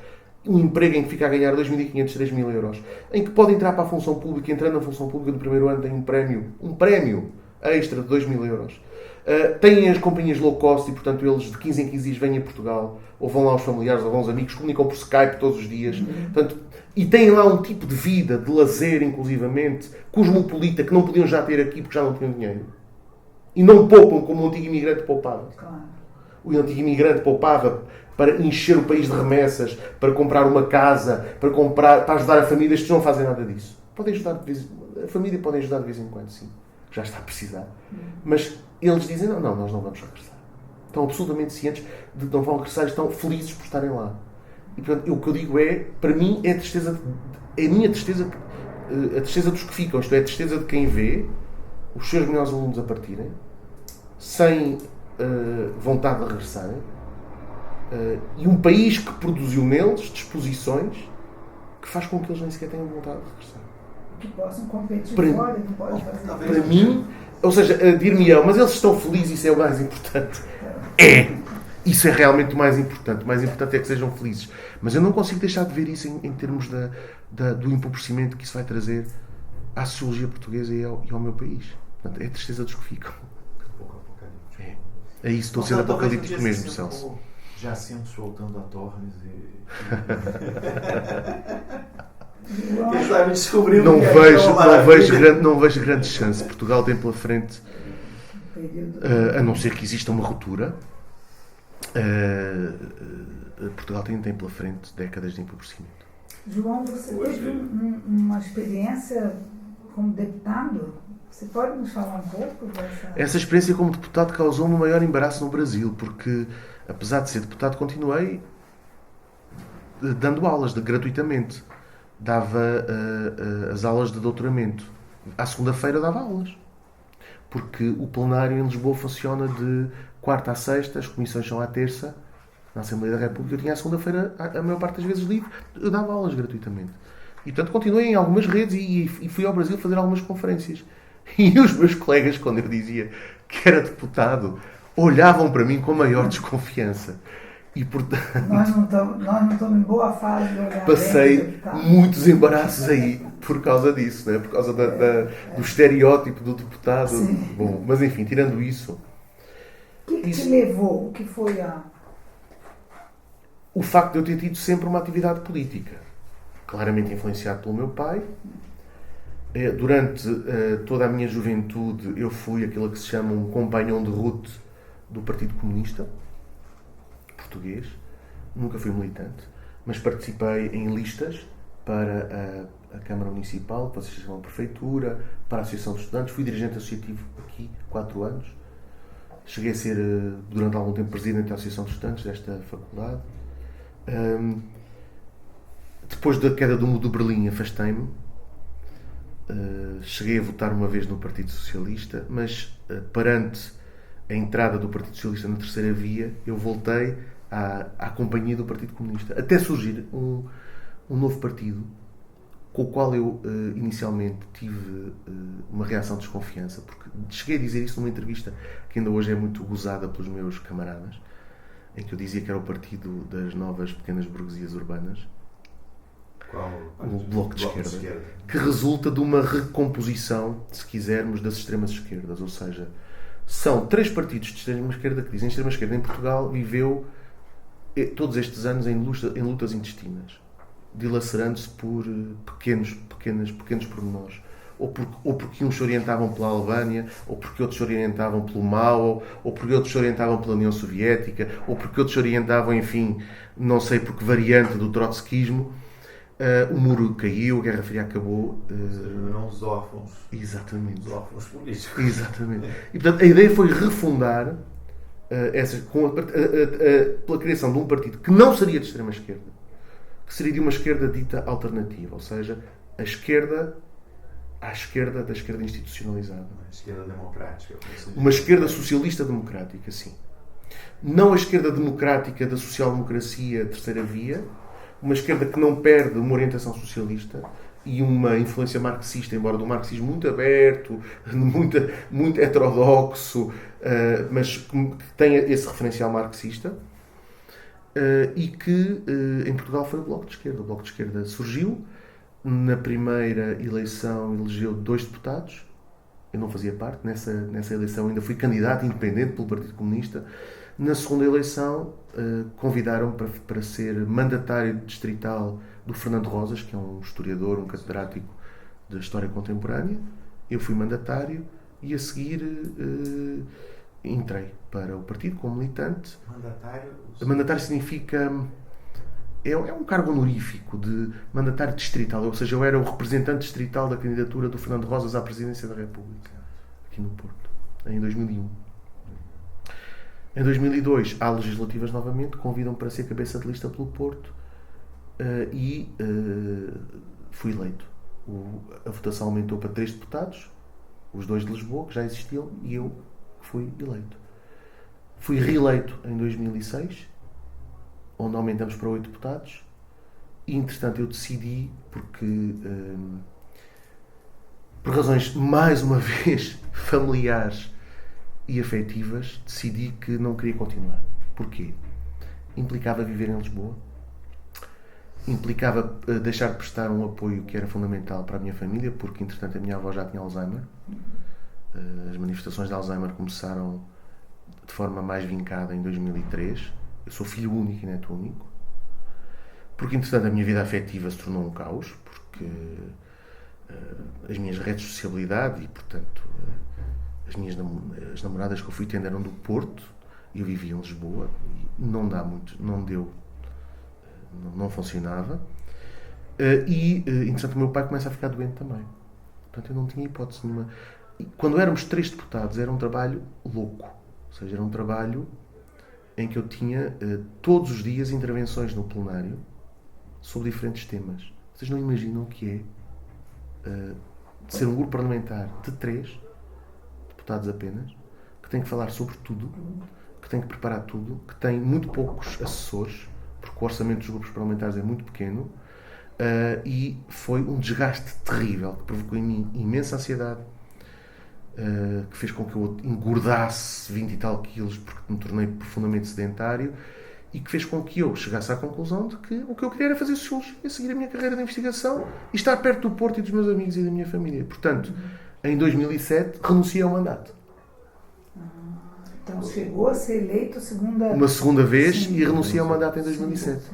Um emprego em que fica a ganhar 2.500, 3.000 euros, em que pode entrar para a função pública, entrando na função pública no primeiro ano tem um prémio extra de 2.000 euros. Têm as companhias low cost e, portanto, eles de 15 em 15 dias vêm a Portugal, ou vão lá aos familiares, ou vão aos amigos, comunicam por Skype todos os dias. Portanto, e têm lá um tipo de vida, de lazer, inclusivamente, cosmopolita, que não podiam já ter aqui porque já não tinham dinheiro. E não poupam como o antigo imigrante poupava. Claro. O antigo imigrante poupava para encher o país de remessas, para comprar uma casa, para ajudar a família. Estes não fazem nada disso. Podem ajudar a família pode ajudar de vez em quando, sim. Já está a precisar. Mas eles dizem, não, nós não vamos regressar. Estão absolutamente cientes de que não vão regressar, estão felizes por estarem lá. E, portanto, o que eu digo para mim, é a tristeza, é a minha tristeza, a tristeza dos que ficam, isto é, a tristeza de quem vê os seus melhores alunos a partirem, sem vontade de regressarem, e um país que produziu neles disposições que faz com que eles nem sequer tenham vontade de regressar. Que possam competir fora, que podem fazer. Para mim, ou seja, dir-me-ão, mas eles estão felizes, isso é o mais importante. Isso é realmente o mais importante. O mais importante é que sejam felizes. Mas eu não consigo deixar de ver isso em termos do empobrecimento que isso vai trazer à sociologia portuguesa e ao meu país. Portanto, é a tristeza dos que ficam. É isso, estou a ser apocalíptico mesmo, Celso. Já sinto soltando a Torres e... Quem sabe descobrir não vejo grande chance. Portugal tem pela frente, a não ser que exista uma ruptura, Portugal tem pela frente décadas de empobrecimento. João, você teve uma experiência como deputado? Você pode nos falar um pouco dessa... Essa experiência como deputado causou-me o maior embaraço no Brasil, porque, apesar de ser deputado, continuei dando aulas gratuitamente. Dava as aulas de doutoramento. À segunda-feira dava aulas. Porque o plenário em Lisboa funciona de quarta à sexta, as comissões são à terça, na Assembleia da República. Eu tinha à segunda-feira, a maior parte das vezes, livre. Eu dava aulas gratuitamente. E, portanto, continuei em algumas redes e fui ao Brasil fazer algumas conferências. E os meus colegas, quando eu dizia que era deputado, olhavam para mim com a maior desconfiança. E, portanto, nós não estamos em boa fase de olhar. Passei muitos embaraços aí por causa disso, né? Por causa do estereótipo do deputado. Sim. Bom, mas enfim, tirando isso... O que te levou? O que foi o facto de eu ter tido sempre uma atividade política. Claramente influenciado pelo meu pai. Durante toda a minha juventude eu fui aquilo que se chama um companhão de route do Partido Comunista Português. Nunca fui militante, mas participei em listas para a Câmara Municipal, para a Associação da Prefeitura, para a Associação de Estudantes. Fui dirigente associativo aqui 4 anos. Cheguei a ser, durante algum tempo, presidente da Associação de Estudantes desta faculdade. Depois da queda do Muro de Berlim, afastei-me. Cheguei a votar uma vez no Partido Socialista, mas perante a entrada do Partido Socialista na terceira via, eu voltei à companhia do Partido Comunista, até surgir um novo partido com o qual eu inicialmente tive uma reação de desconfiança, porque cheguei a dizer isso numa entrevista que ainda hoje é muito gozada pelos meus camaradas, em que eu dizia que era o partido das novas pequenas burguesias urbanas. Qual? O Bloco de Esquerda, que resulta de uma recomposição, se quisermos, das extremas esquerdas. Ou seja, são 3 partidos de extrema esquerda que dizem que a extrema esquerda em Portugal viveu todos estes anos em lutas intestinas, dilacerando-se por pequenos pormenores. Ou porque uns se orientavam pela Albânia, ou porque outros se orientavam pelo Mao, ou porque outros se orientavam pela União Soviética, ou porque outros se orientavam, enfim, não sei por que variante do trotskismo. O muro caiu, a Guerra Fria acabou. Não os órfãos. Exatamente. Os órfãos políticos. Exatamente. E portanto a ideia foi refundar pela criação de um partido que não seria de extrema esquerda, que seria de uma esquerda dita alternativa, ou seja, a esquerda à esquerda da esquerda institucionalizada. Uma esquerda democrática. Uma esquerda socialista democrática, sim. Não a esquerda democrática da social-democracia terceira via, uma esquerda que não perde uma orientação socialista e uma influência marxista, embora do marxismo muito aberto, muito heterodoxo, mas que tenha esse referencial marxista, e que em Portugal foi o Bloco de Esquerda. O Bloco de Esquerda surgiu, na primeira eleição elegeu 2 deputados, eu não fazia parte, nessa eleição ainda fui candidato independente pelo Partido Comunista. Na segunda eleição convidaram-me para ser mandatário distrital do Fernando Rosas, que é um historiador, um catedrático de História Contemporânea. Eu fui mandatário e a seguir entrei para o partido como militante. Mandatário significa... É um cargo honorífico de mandatário distrital, ou seja, eu era o representante distrital da candidatura do Fernando Rosas à presidência da República, aqui no Porto, em 2001. Em 2002, há legislativas novamente, convidam-me para ser cabeça de lista pelo Porto e fui eleito. A votação aumentou para 3 deputados, os 2 de Lisboa, que já existiam, e eu fui eleito. Fui reeleito em 2006, onde aumentamos para 8 deputados, e entretanto eu decidi, porque por razões mais uma vez familiares e afetivas, decidi que não queria continuar. Porquê? Implicava viver em Lisboa, implicava deixar de prestar um apoio que era fundamental para a minha família, porque entretanto a minha avó já tinha Alzheimer. As manifestações de Alzheimer começaram de forma mais vincada em 2003. Eu sou filho único e neto único. Porque entretanto a minha vida afetiva se tornou um caos, porque as minhas redes de sociabilidade e portanto as namoradas que eu fui tendo eram do Porto e eu vivia em Lisboa e não funcionava. Entretanto o meu pai começa a ficar doente também, portanto eu não tinha hipótese nenhuma. E quando éramos 3 deputados era um trabalho louco, ou seja, era um trabalho em que eu tinha todos os dias intervenções no plenário sobre diferentes temas. Vocês não imaginam o que é de ser um grupo parlamentar de 3 deputados apenas, que tem que falar sobre tudo, que tem que preparar tudo, que tem muito poucos assessores, porque o orçamento dos grupos parlamentares é muito pequeno, e foi um desgaste terrível, que provocou em mim imensa ansiedade, que fez com que eu engordasse 20 e tal quilos, porque me tornei profundamente sedentário, e que fez com que eu chegasse à conclusão de que o que eu queria era fazer sociologia, seguir a minha carreira de investigação e estar perto do Porto e dos meus amigos e da minha família. Portanto, em 2007, renunciei ao mandato. Então chegou a ser eleito uma segunda vez. Sim. E renunciei ao mandato em 2007. Sim.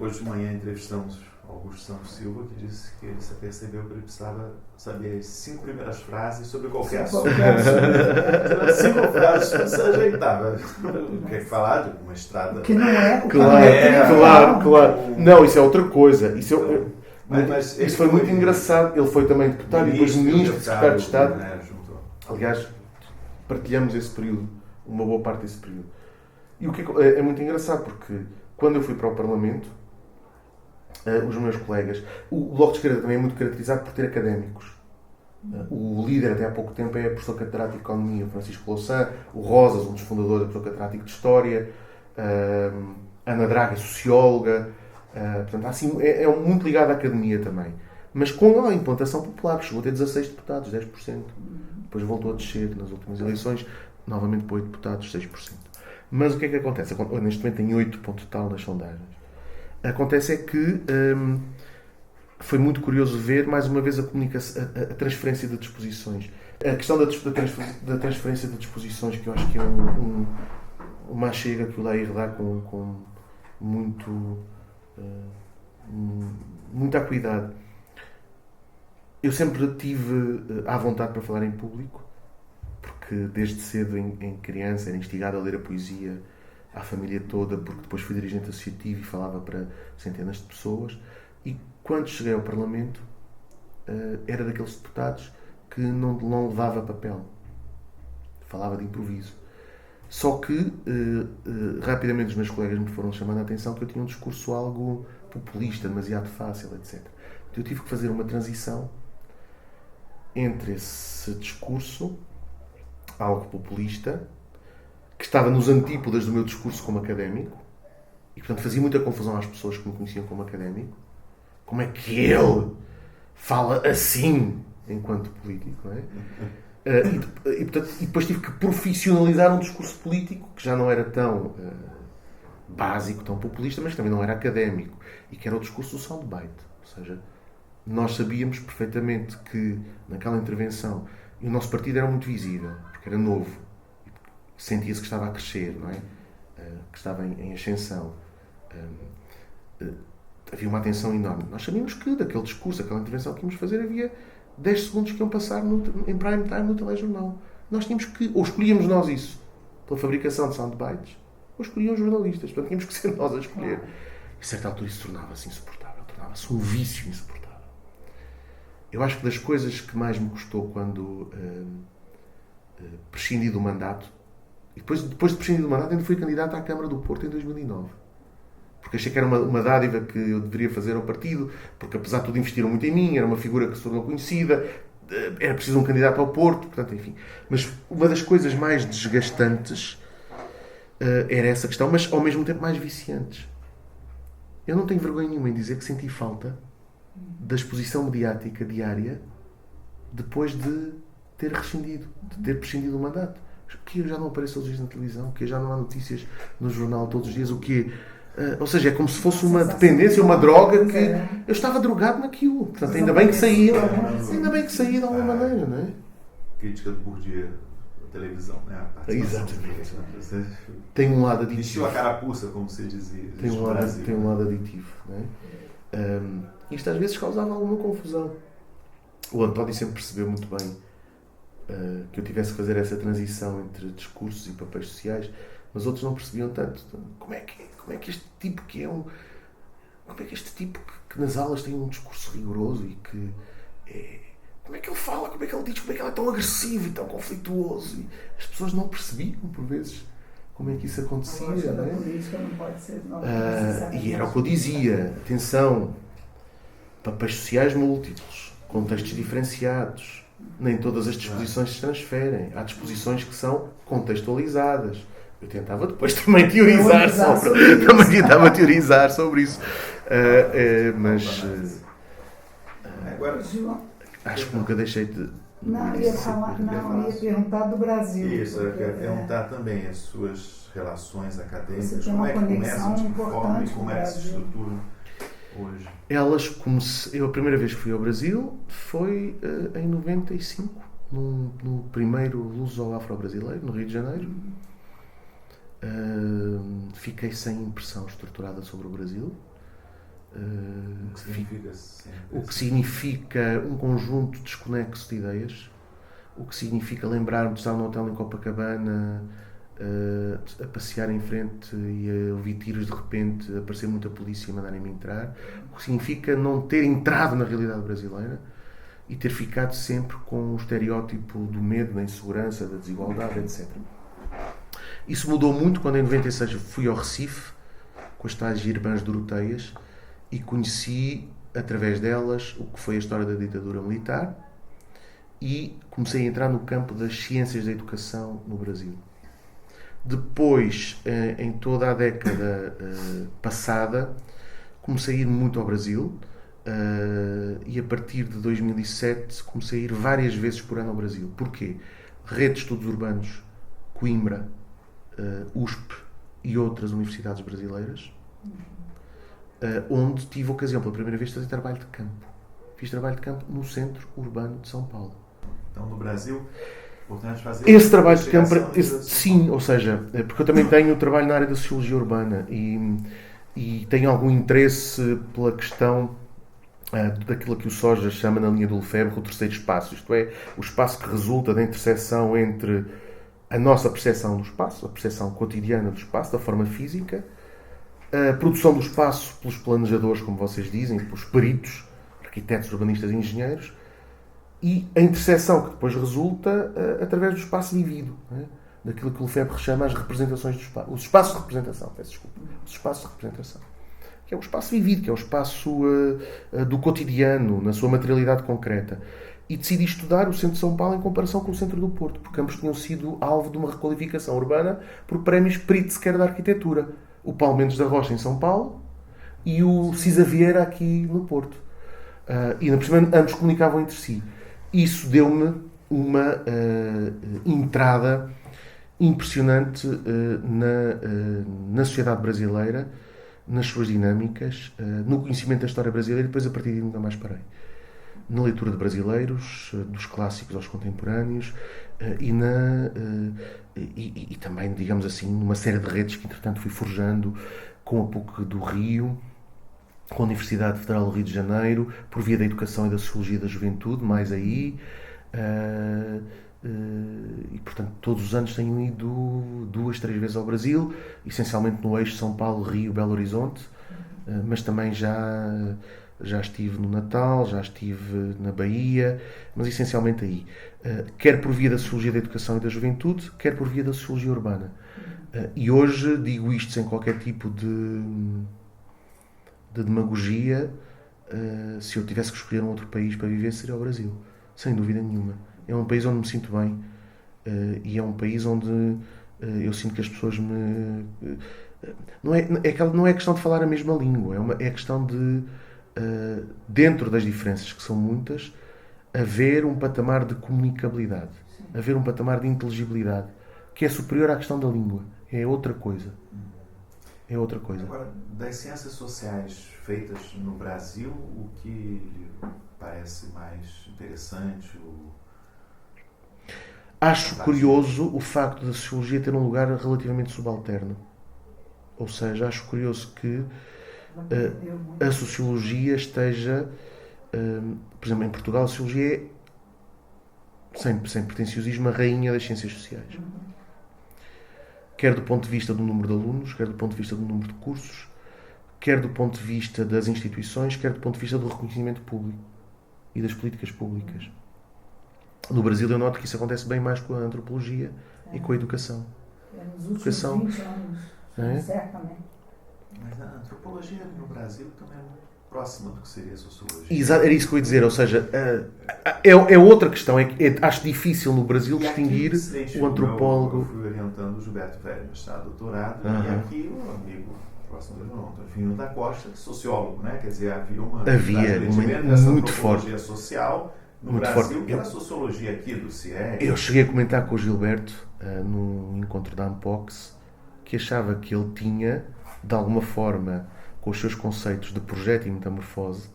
Hoje de manhã entrevistamos Augusto Santos Silva, que disse que ele percebeu que ele precisava saber as 5 primeiras frases sobre qualquer assunto. 5 frases para se ajeitar. Quer falar de uma estrada? Que não é o Claro. Não, isso é outra coisa. Mas isso foi muito engraçado. Ele foi também deputado e depois ministro, secretário de Estado. Aliás, partilhamos esse período, uma boa parte desse período. E o que é muito engraçado, porque quando eu fui para o Parlamento, os meus colegas... O Bloco de Esquerda também é muito caracterizado por ter académicos. O líder, até há pouco tempo, é professor catedrático de Economia, o Francisco Louçã. O Rosas, um dos fundadores, é professor catedrático de História. Ana Draga é socióloga. Portanto, assim, é muito ligado à academia também. Mas com a implantação popular, que chegou a ter 16 deputados, 10%. Depois voltou a descer nas últimas eleições, novamente para 8 deputados, 6%. Mas o que é que acontece? Neste momento tem 8 ponto tal nas sondagens. Acontece é que foi muito curioso ver, mais uma vez, a transferência de disposições. A questão da transferência de disposições, que eu acho que é uma chega que o Lair dá com muita cuidado. Eu sempre tive à vontade para falar em público, porque desde cedo, em criança, era instigado a ler a poesia à família toda, porque depois fui dirigente associativo e falava para centenas de pessoas. E quando cheguei ao Parlamento, era daqueles deputados que não levava papel. Falava de improviso. Só que, rapidamente, os meus colegas me foram chamando a atenção que eu tinha um discurso algo populista, demasiado fácil, etc. Então, eu tive que fazer uma transição entre esse discurso, algo populista, que estava nos antípodas do meu discurso como académico, e, portanto, fazia muita confusão às pessoas que me conheciam como académico. Como é que ele fala assim enquanto político, não é? E depois tive que profissionalizar um discurso político que já não era tão básico, tão populista, mas também não era académico, e que era o discurso do soundbite. Ou seja, nós sabíamos perfeitamente que naquela intervenção, e o nosso partido era muito visível, porque era novo, sentia-se que estava a crescer, não é? Que estava em ascensão. Havia uma atenção enorme. Nós sabíamos que daquele discurso, daquela intervenção que íamos fazer, havia 10 segundos que iam passar em prime time no telejornal. Nós tínhamos que, ou escolhíamos nós isso, pela fabricação de soundbites, ou escolhiam os jornalistas. Portanto, tínhamos que ser nós a escolher. E a certa altura isso tornava-se insuportável. Tornava-se um vício insuportável. Eu acho que das coisas que mais me custou quando prescindi do mandato, e depois de prescindir do mandato, ainda fui candidato à Câmara do Porto em 2009. Porque achei que era uma dádiva que eu deveria fazer ao partido, porque apesar de tudo investiram muito em mim, era uma figura que se tornou conhecida, era preciso um candidato ao Porto, portanto, enfim. Mas uma das coisas mais desgastantes era essa questão, mas ao mesmo tempo mais viciantes. Eu não tenho vergonha nenhuma em dizer que senti falta da exposição mediática diária depois de ter rescindido, de ter prescindido do mandato. Que eu já não apareço todos os dias na televisão, que já não há notícias no jornal todos os dias, o que ou seja, é como se fosse uma dependência, uma droga, que eu estava drogado naquilo. Portanto, ainda bem que saí de alguma maneira, não é? Crítica do Bourdieu da televisão, né? Exatamente. Tem um lado aditivo. Vestiu a carapuça, como se dizia. Tem um lado aditivo, não é? Isto às vezes causava alguma confusão. O António sempre percebeu muito bem que eu tivesse que fazer essa transição entre discursos e papéis sociais, mas outros não percebiam tanto. Como é que este tipo como é que este tipo que nas aulas tem um discurso rigoroso e que como é que ele fala, como é que ele diz, como é que ele é tão agressivo e tão conflituoso, e as pessoas não percebiam por vezes como é que isso acontecia, não é? Política não pode ser, e era o que eu dizia, atenção, papéis sociais múltiplos, contextos diferenciados, nem todas as disposições se transferem, há disposições que são contextualizadas. Eu tentava depois também teorizar sobre isso. Mas agora, acho que nunca deixei de. Ia perguntar do Brasil. Isso, eu quero perguntar também as suas relações acadêmicas, como é que começam, de que forma e como é que se estruturam hoje. Eu a primeira vez que fui ao Brasil foi em 95, no primeiro Luso-Afro-Brasileiro, no Rio de Janeiro. Fiquei sem impressão estruturada sobre o Brasil. O que significa um conjunto desconexo de ideias, o que significa lembrar-me de estar num hotel em Copacabana a passear em frente e a ouvir tiros de repente, aparecer muita polícia e mandarem-me entrar, o que significa não ter entrado na realidade brasileira e ter ficado sempre com o estereótipo do medo, da insegurança, da desigualdade, etc. Isso mudou muito quando em 96 fui ao Recife com as tais Irmãs Doroteias e conheci através delas o que foi a história da ditadura militar e comecei a entrar no campo das ciências da educação no Brasil. Depois, em toda a década passada, comecei a ir muito ao Brasil e a partir de 2007 comecei a ir várias vezes por ano ao Brasil. Porquê? Rede de Estudos Urbanos, Coimbra, USP e outras universidades brasileiras, onde tive a ocasião pela primeira vez de fazer trabalho de campo. Fiz trabalho de campo no centro urbano de São Paulo. Então, no Brasil, portanto, fazer esse trabalho de campo, sim, ou seja, porque eu também tenho trabalho na área da sociologia urbana e tenho algum interesse pela questão daquilo que o Soja chama na linha do Lefebvre o terceiro espaço, isto é, o espaço que resulta da interseção entre a nossa percepção do espaço, a percepção cotidiana do espaço, da forma física, a produção do espaço pelos planejadores, como vocês dizem, pelos peritos, arquitetos, urbanistas e engenheiros, e a interseção que depois resulta através do espaço vivido, né? Daquilo que o Lefebvre chama as representações do espaço, os espaços de representação, peço desculpa, os espaços de representação, que é o espaço vivido, que é o espaço do cotidiano, na sua materialidade concreta. E decidi estudar o centro de São Paulo em comparação com o centro do Porto, porque ambos tinham sido alvo de uma requalificação urbana por prémios Pritzker da arquitetura. O Paulo Mendes da Rocha em São Paulo e o Cisa Vieira aqui no Porto. E ambos comunicavam entre si. Isso deu-me uma entrada impressionante na sociedade brasileira, nas suas dinâmicas, no conhecimento da história brasileira, e depois a partir daí nunca mais parei. Na leitura de brasileiros, dos clássicos aos contemporâneos, e também, digamos assim, numa série de redes que entretanto fui forjando com a PUC do Rio, com a Universidade Federal do Rio de Janeiro, por via da educação e da sociologia da juventude, mais aí, e portanto todos os anos tenho ido 2, 3 vezes ao Brasil, essencialmente no eixo São Paulo, Rio, Belo Horizonte, mas também já estive no Natal, já estive na Bahia, mas essencialmente aí, quer por via da sociologia da educação e da juventude, quer por via da sociologia urbana. E hoje digo isto sem qualquer tipo de demagogia. Se eu tivesse que escolher um outro país para viver, seria o Brasil, sem dúvida nenhuma. É um país onde me sinto bem, e é um país onde eu sinto que as pessoas me... Não é questão de falar a mesma língua, é questão de, dentro das diferenças, que são muitas, haver um patamar de comunicabilidade, haver um patamar de inteligibilidade, que é superior à questão da língua. É outra coisa. É outra coisa. Agora, das ciências sociais feitas no Brasil, o que lhe parece mais interessante? Acho curioso o facto da sociologia ter um lugar relativamente subalterno. Ou seja, acho curioso que a sociologia esteja... por exemplo, em Portugal, a sociologia é, sem pretenciosismo, a rainha das ciências sociais. Quer do ponto de vista do número de alunos, quer do ponto de vista do número de cursos, quer do ponto de vista das instituições, quer do ponto de vista do reconhecimento público e das políticas públicas. No Brasil eu noto que isso acontece bem mais com a antropologia e com a educação. Nos últimos 20 anos, certamente. Mas a antropologia no Brasil também é muito próxima do que seria a sociologia. Exato, era isso que eu ia dizer, ou seja, é outra questão, acho difícil no Brasil distinguir o antropólogo... Eu fui orientando o Gilberto Velho, mestrado, doutorado, e aqui o amigo próximo do Antônio da Costa, sociólogo, né? Quer dizer, havia uma muito forte social no muito Brasil, forte. Que era a sociologia aqui do CIE. Eu cheguei a comentar com o Gilberto, num encontro da Ampox, que achava que ele tinha, de alguma forma, com os seus conceitos de projeto e metamorfose,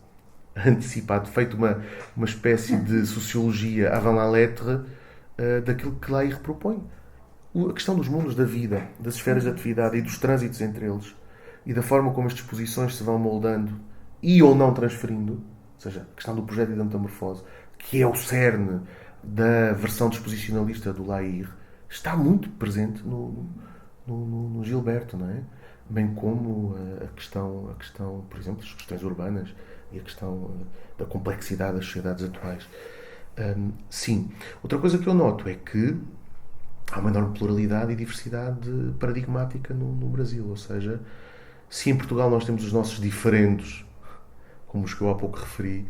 antecipado, feito uma espécie de sociologia avant la lettre daquilo que lá repropõe. A questão dos mundos da vida, das esferas de atividade e dos trânsitos entre eles, e da forma como as disposições se vão moldando e ou não transferindo, ou seja, a questão do projeto e da metamorfose, que é o cerne da versão disposicionalista do Lair, está muito presente no Gilberto, não é? Bem como a questão, por exemplo, das questões urbanas e a questão da complexidade das sociedades atuais. Sim. Outra coisa que eu noto é que há uma enorme pluralidade e diversidade paradigmática no Brasil. Ou seja, se em Portugal nós temos os nossos diferendos, como os que eu há pouco referi,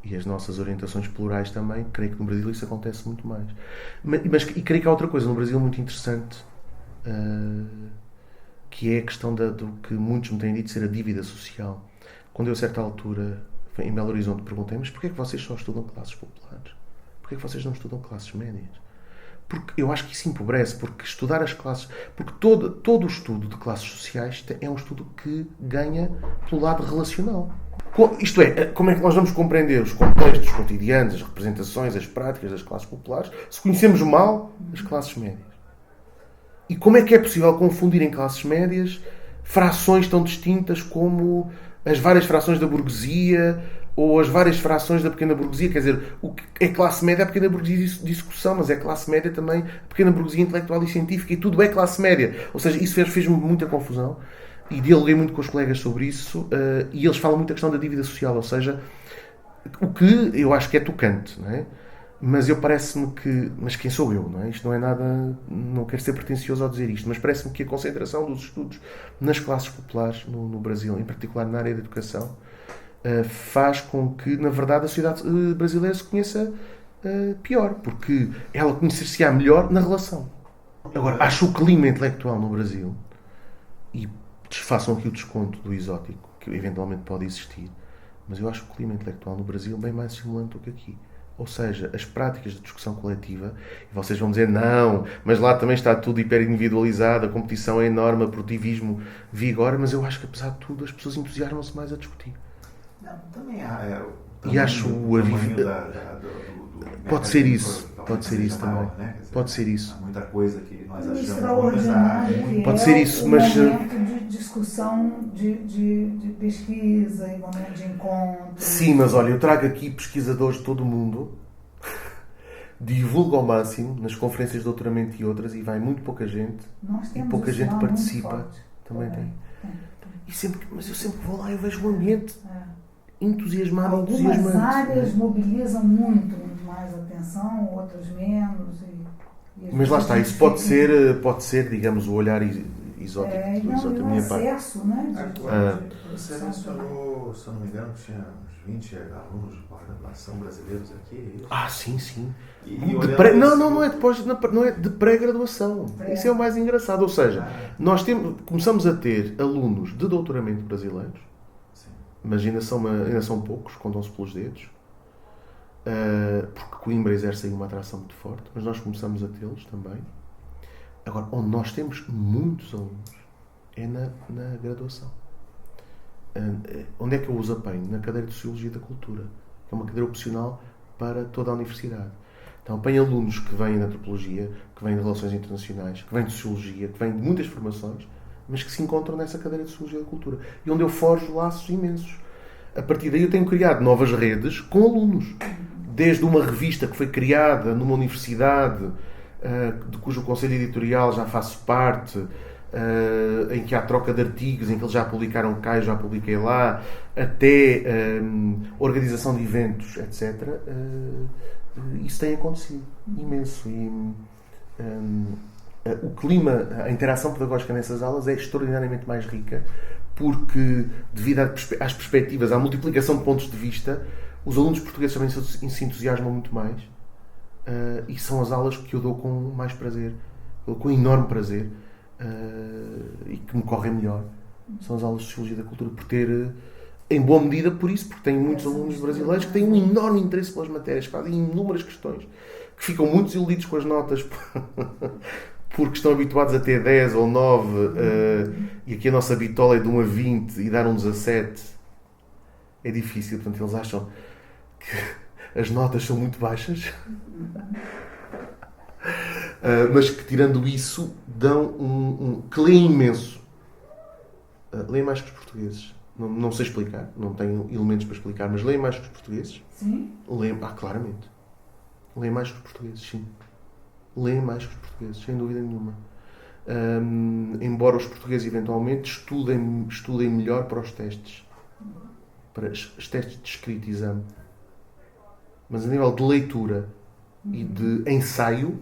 e as nossas orientações plurais também, creio que no Brasil isso acontece muito mais. E creio que há outra coisa no Brasil muito interessante, que é a questão do que muitos me têm dito ser a dívida social. quando eu a certa altura em Belo Horizonte perguntei, mas porquê é que vocês só estudam classes populares? Porquê é que vocês não estudam classes médias? Porque eu acho que isso empobrece, porque estudar as classes... Porque todo o estudo de classes sociais é um estudo que ganha pelo lado relacional. Isto é, como é que nós vamos compreender os contextos cotidianos, as representações, as práticas das classes populares, se conhecemos mal as classes médias? E como é que é possível confundir em classes médias frações tão distintas como as várias frações da burguesia ou as várias frações da pequena burguesia? Quer dizer, o que é classe média é a pequena burguesia de discussão, mas é classe média também a pequena burguesia intelectual e científica, e tudo é classe média. Ou seja, isso fez-me muita confusão, e dialoguei muito com os colegas sobre isso, e eles falam muito da questão da dívida social, ou seja, o que eu acho que é tocante, não é? Mas eu parece-me que... Mas quem sou eu, não é? Isto não é nada... Não quero ser pretencioso ao dizer isto, mas parece-me que a concentração dos estudos nas classes populares no Brasil, em particular na área da educação, faz com que, na verdade, a sociedade brasileira se conheça pior, porque ela conhecer-se-á melhor na relação. Agora, acho o clima intelectual no Brasil, e façam aqui o desconto do exótico, que eventualmente pode existir, mas eu acho o clima intelectual no Brasil bem mais estimulante do que aqui. Ou seja, as práticas de discussão coletiva, e vocês vão dizer, não, mas lá também está tudo hiper-individualizado, a competição é enorme, o produtivismo vigora, mas eu acho que, apesar de tudo, as pessoas entusiasmam-se mais a discutir. Não, também há... E acho pode ser isso também. Né? Dizer, pode ser isso. Há muita coisa que nós achamos extraordinário. Pode ser isso, mas... momento de discussão, de pesquisa, e momento de encontro. Sim, mas olha, eu trago aqui pesquisadores de todo o mundo, divulgo ao máximo nas conferências de doutoramento e outras, e vai muito pouca gente, e pouca gente participa. Também tem. Mas eu sempre vou lá e vejo o ambiente entusiasmado, algumas entusiasmante. áreas mobilizam muito mais atenção, outras menos. Mas lá está, isso pode ser, digamos, o olhar exótico da minha parte. Acesso, né? Você mencionou, se eu não me engano, tinha uns 20 alunos de pós-graduação brasileiros aqui. Sim. Não é de pré-graduação. Isso é o mais engraçado. Ou seja, nós começamos a ter alunos de doutoramento brasileiros, mas ainda são poucos, contam-se pelos dedos, porque Coimbra exerce aí uma atração muito forte, mas nós começamos a tê-los também. Agora, onde nós temos muitos alunos é na graduação. Onde é que eu os apanho? Na cadeira de Sociologia da Cultura, que é uma cadeira opcional para toda a universidade. Então apanho alunos que vêm de Antropologia, que vêm de Relações Internacionais, que vêm de Sociologia, que vêm de muitas formações, mas que se encontram nessa cadeira de Sociologia da Cultura. E onde eu forjo laços imensos. A partir daí eu tenho criado novas redes com alunos. Desde uma revista que foi criada numa universidade, de cujo conselho editorial já faço parte, em que há troca de artigos, em que eles já publicaram cá e já publiquei lá, até organização de eventos, etc. Isso tem acontecido imenso. E o clima, a interação pedagógica nessas aulas é extraordinariamente mais rica, porque, devido às perspectivas, à multiplicação de pontos de vista, os alunos portugueses também se entusiasmam muito mais, e são as aulas que eu dou com mais prazer, com enorme prazer, e que me correm melhor. São as aulas de Sociologia da Cultura, por ter, em boa medida, por isso, porque tenho muitos alunos brasileiros que têm um enorme interesse pelas matérias, que fazem inúmeras questões, que ficam muito desiludidos com as notas, porque estão habituados a ter 10 ou 9, e aqui a nossa bitola é de 1 a 20 e dar um 17 é difícil. Portanto, eles acham que as notas são muito baixas, mas que, tirando isso, dão que leem imenso. Leem mais que os portugueses. Não sei explicar, não tenho elementos para explicar, mas leem mais que os portugueses. Sim? Claramente. Leem mais que os portugueses, sim. Leem mais que os portugueses, sem dúvida nenhuma. Embora os portugueses eventualmente estudem melhor para os testes, para os testes de escrita e exame, mas a nível de leitura e de ensaio,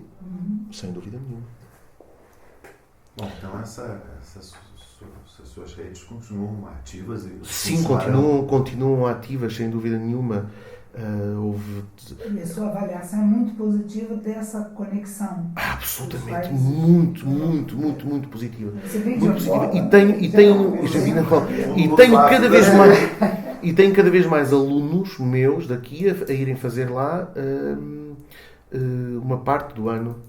sem dúvida nenhuma. Bom, então essas suas redes continuam ativas? Sim, continuam ativas, sem dúvida nenhuma. E a sua avaliação é muito positiva dessa conexão. Absolutamente, muito positiva. Você vem muito de positiva. E tenho cada vez mais. E tenho cada vez mais alunos meus daqui a irem fazer lá uma parte do ano.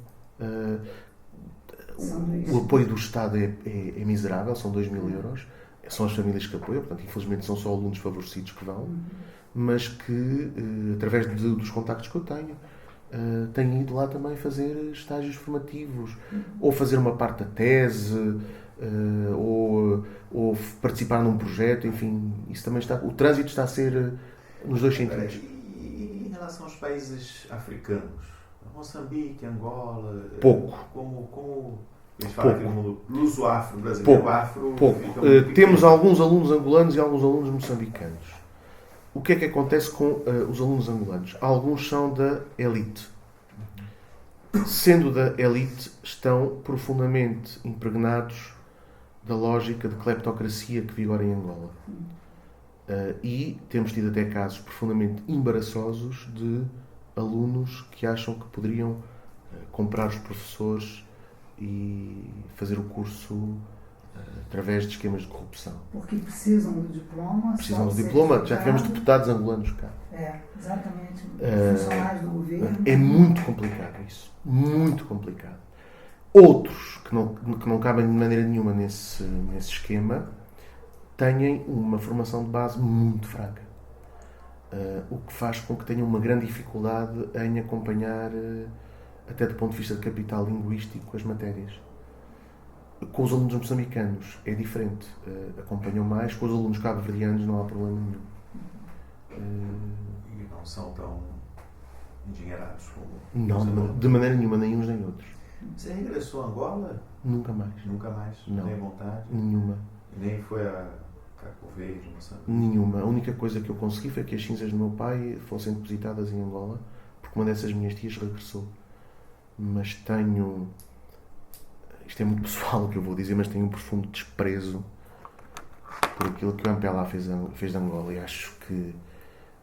O apoio do Estado é miserável, são 2.000 euros. São as famílias que apoiam, portanto, infelizmente são só alunos favorecidos que vão, mas que, através dos contactos que eu tenho ido lá também fazer estágios formativos, ou fazer uma parte da tese, ou participar num projeto, enfim, isso também está. O trânsito está a ser nos dois sentidos. E em relação aos países africanos, Moçambique, Angola, pouco. Como eles falam aqui no mundo luso-afro brasileiro, pouco. Temos alguns alunos angolanos e alguns alunos moçambicanos. O que é que acontece com os alunos angolanos? Alguns são da elite. Sendo da elite, estão profundamente impregnados da lógica de cleptocracia que vigora em Angola. E temos tido até casos profundamente embaraçosos de alunos que acham que poderiam comprar os professores e fazer o curso através de esquemas de corrupção. Porque precisam do diploma. Precisam do diploma. Já tivemos deputados angolanos cá. Exatamente. Funcionários do governo. É muito complicado isso. Muito complicado. Outros que não cabem de maneira nenhuma nesse esquema têm uma formação de base muito fraca. O que faz com que tenham uma grande dificuldade em acompanhar, até do ponto de vista de capital linguístico, as matérias. Com os alunos moçambicanos é diferente. Acompanham mais. Com os alunos cabo-verdianos não há problema nenhum. E não são tão endinheirados como... Não, de maneira nenhuma, nem uns nem outros. Você regressou a Angola? Nunca mais. Nunca mais? Não. Nem vontade? Nenhuma. Nem foi a Cabo Verde, Moçambique? Nenhuma. A única coisa que eu consegui foi que as cinzas do meu pai fossem depositadas em Angola, porque uma dessas minhas tias regressou. Mas tenho... Isto é muito pessoal o que eu vou dizer, mas tenho um profundo desprezo por aquilo que o MPLA fez de Angola, e acho que,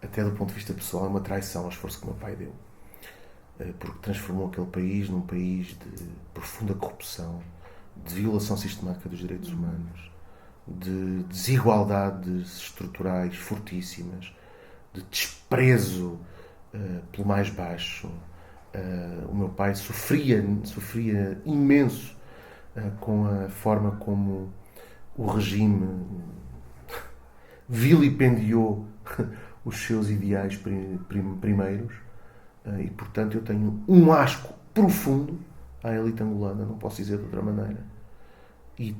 até do ponto de vista pessoal, é uma traição ao esforço que o meu pai deu. Porque transformou aquele país num país de profunda corrupção, de violação sistemática dos direitos humanos, de desigualdades estruturais fortíssimas, de desprezo pelo mais baixo. O meu pai sofria imenso com a forma como o regime vilipendiou os seus ideais primeiros, e portanto eu tenho um asco profundo à elite angolana, não posso dizer de outra maneira, e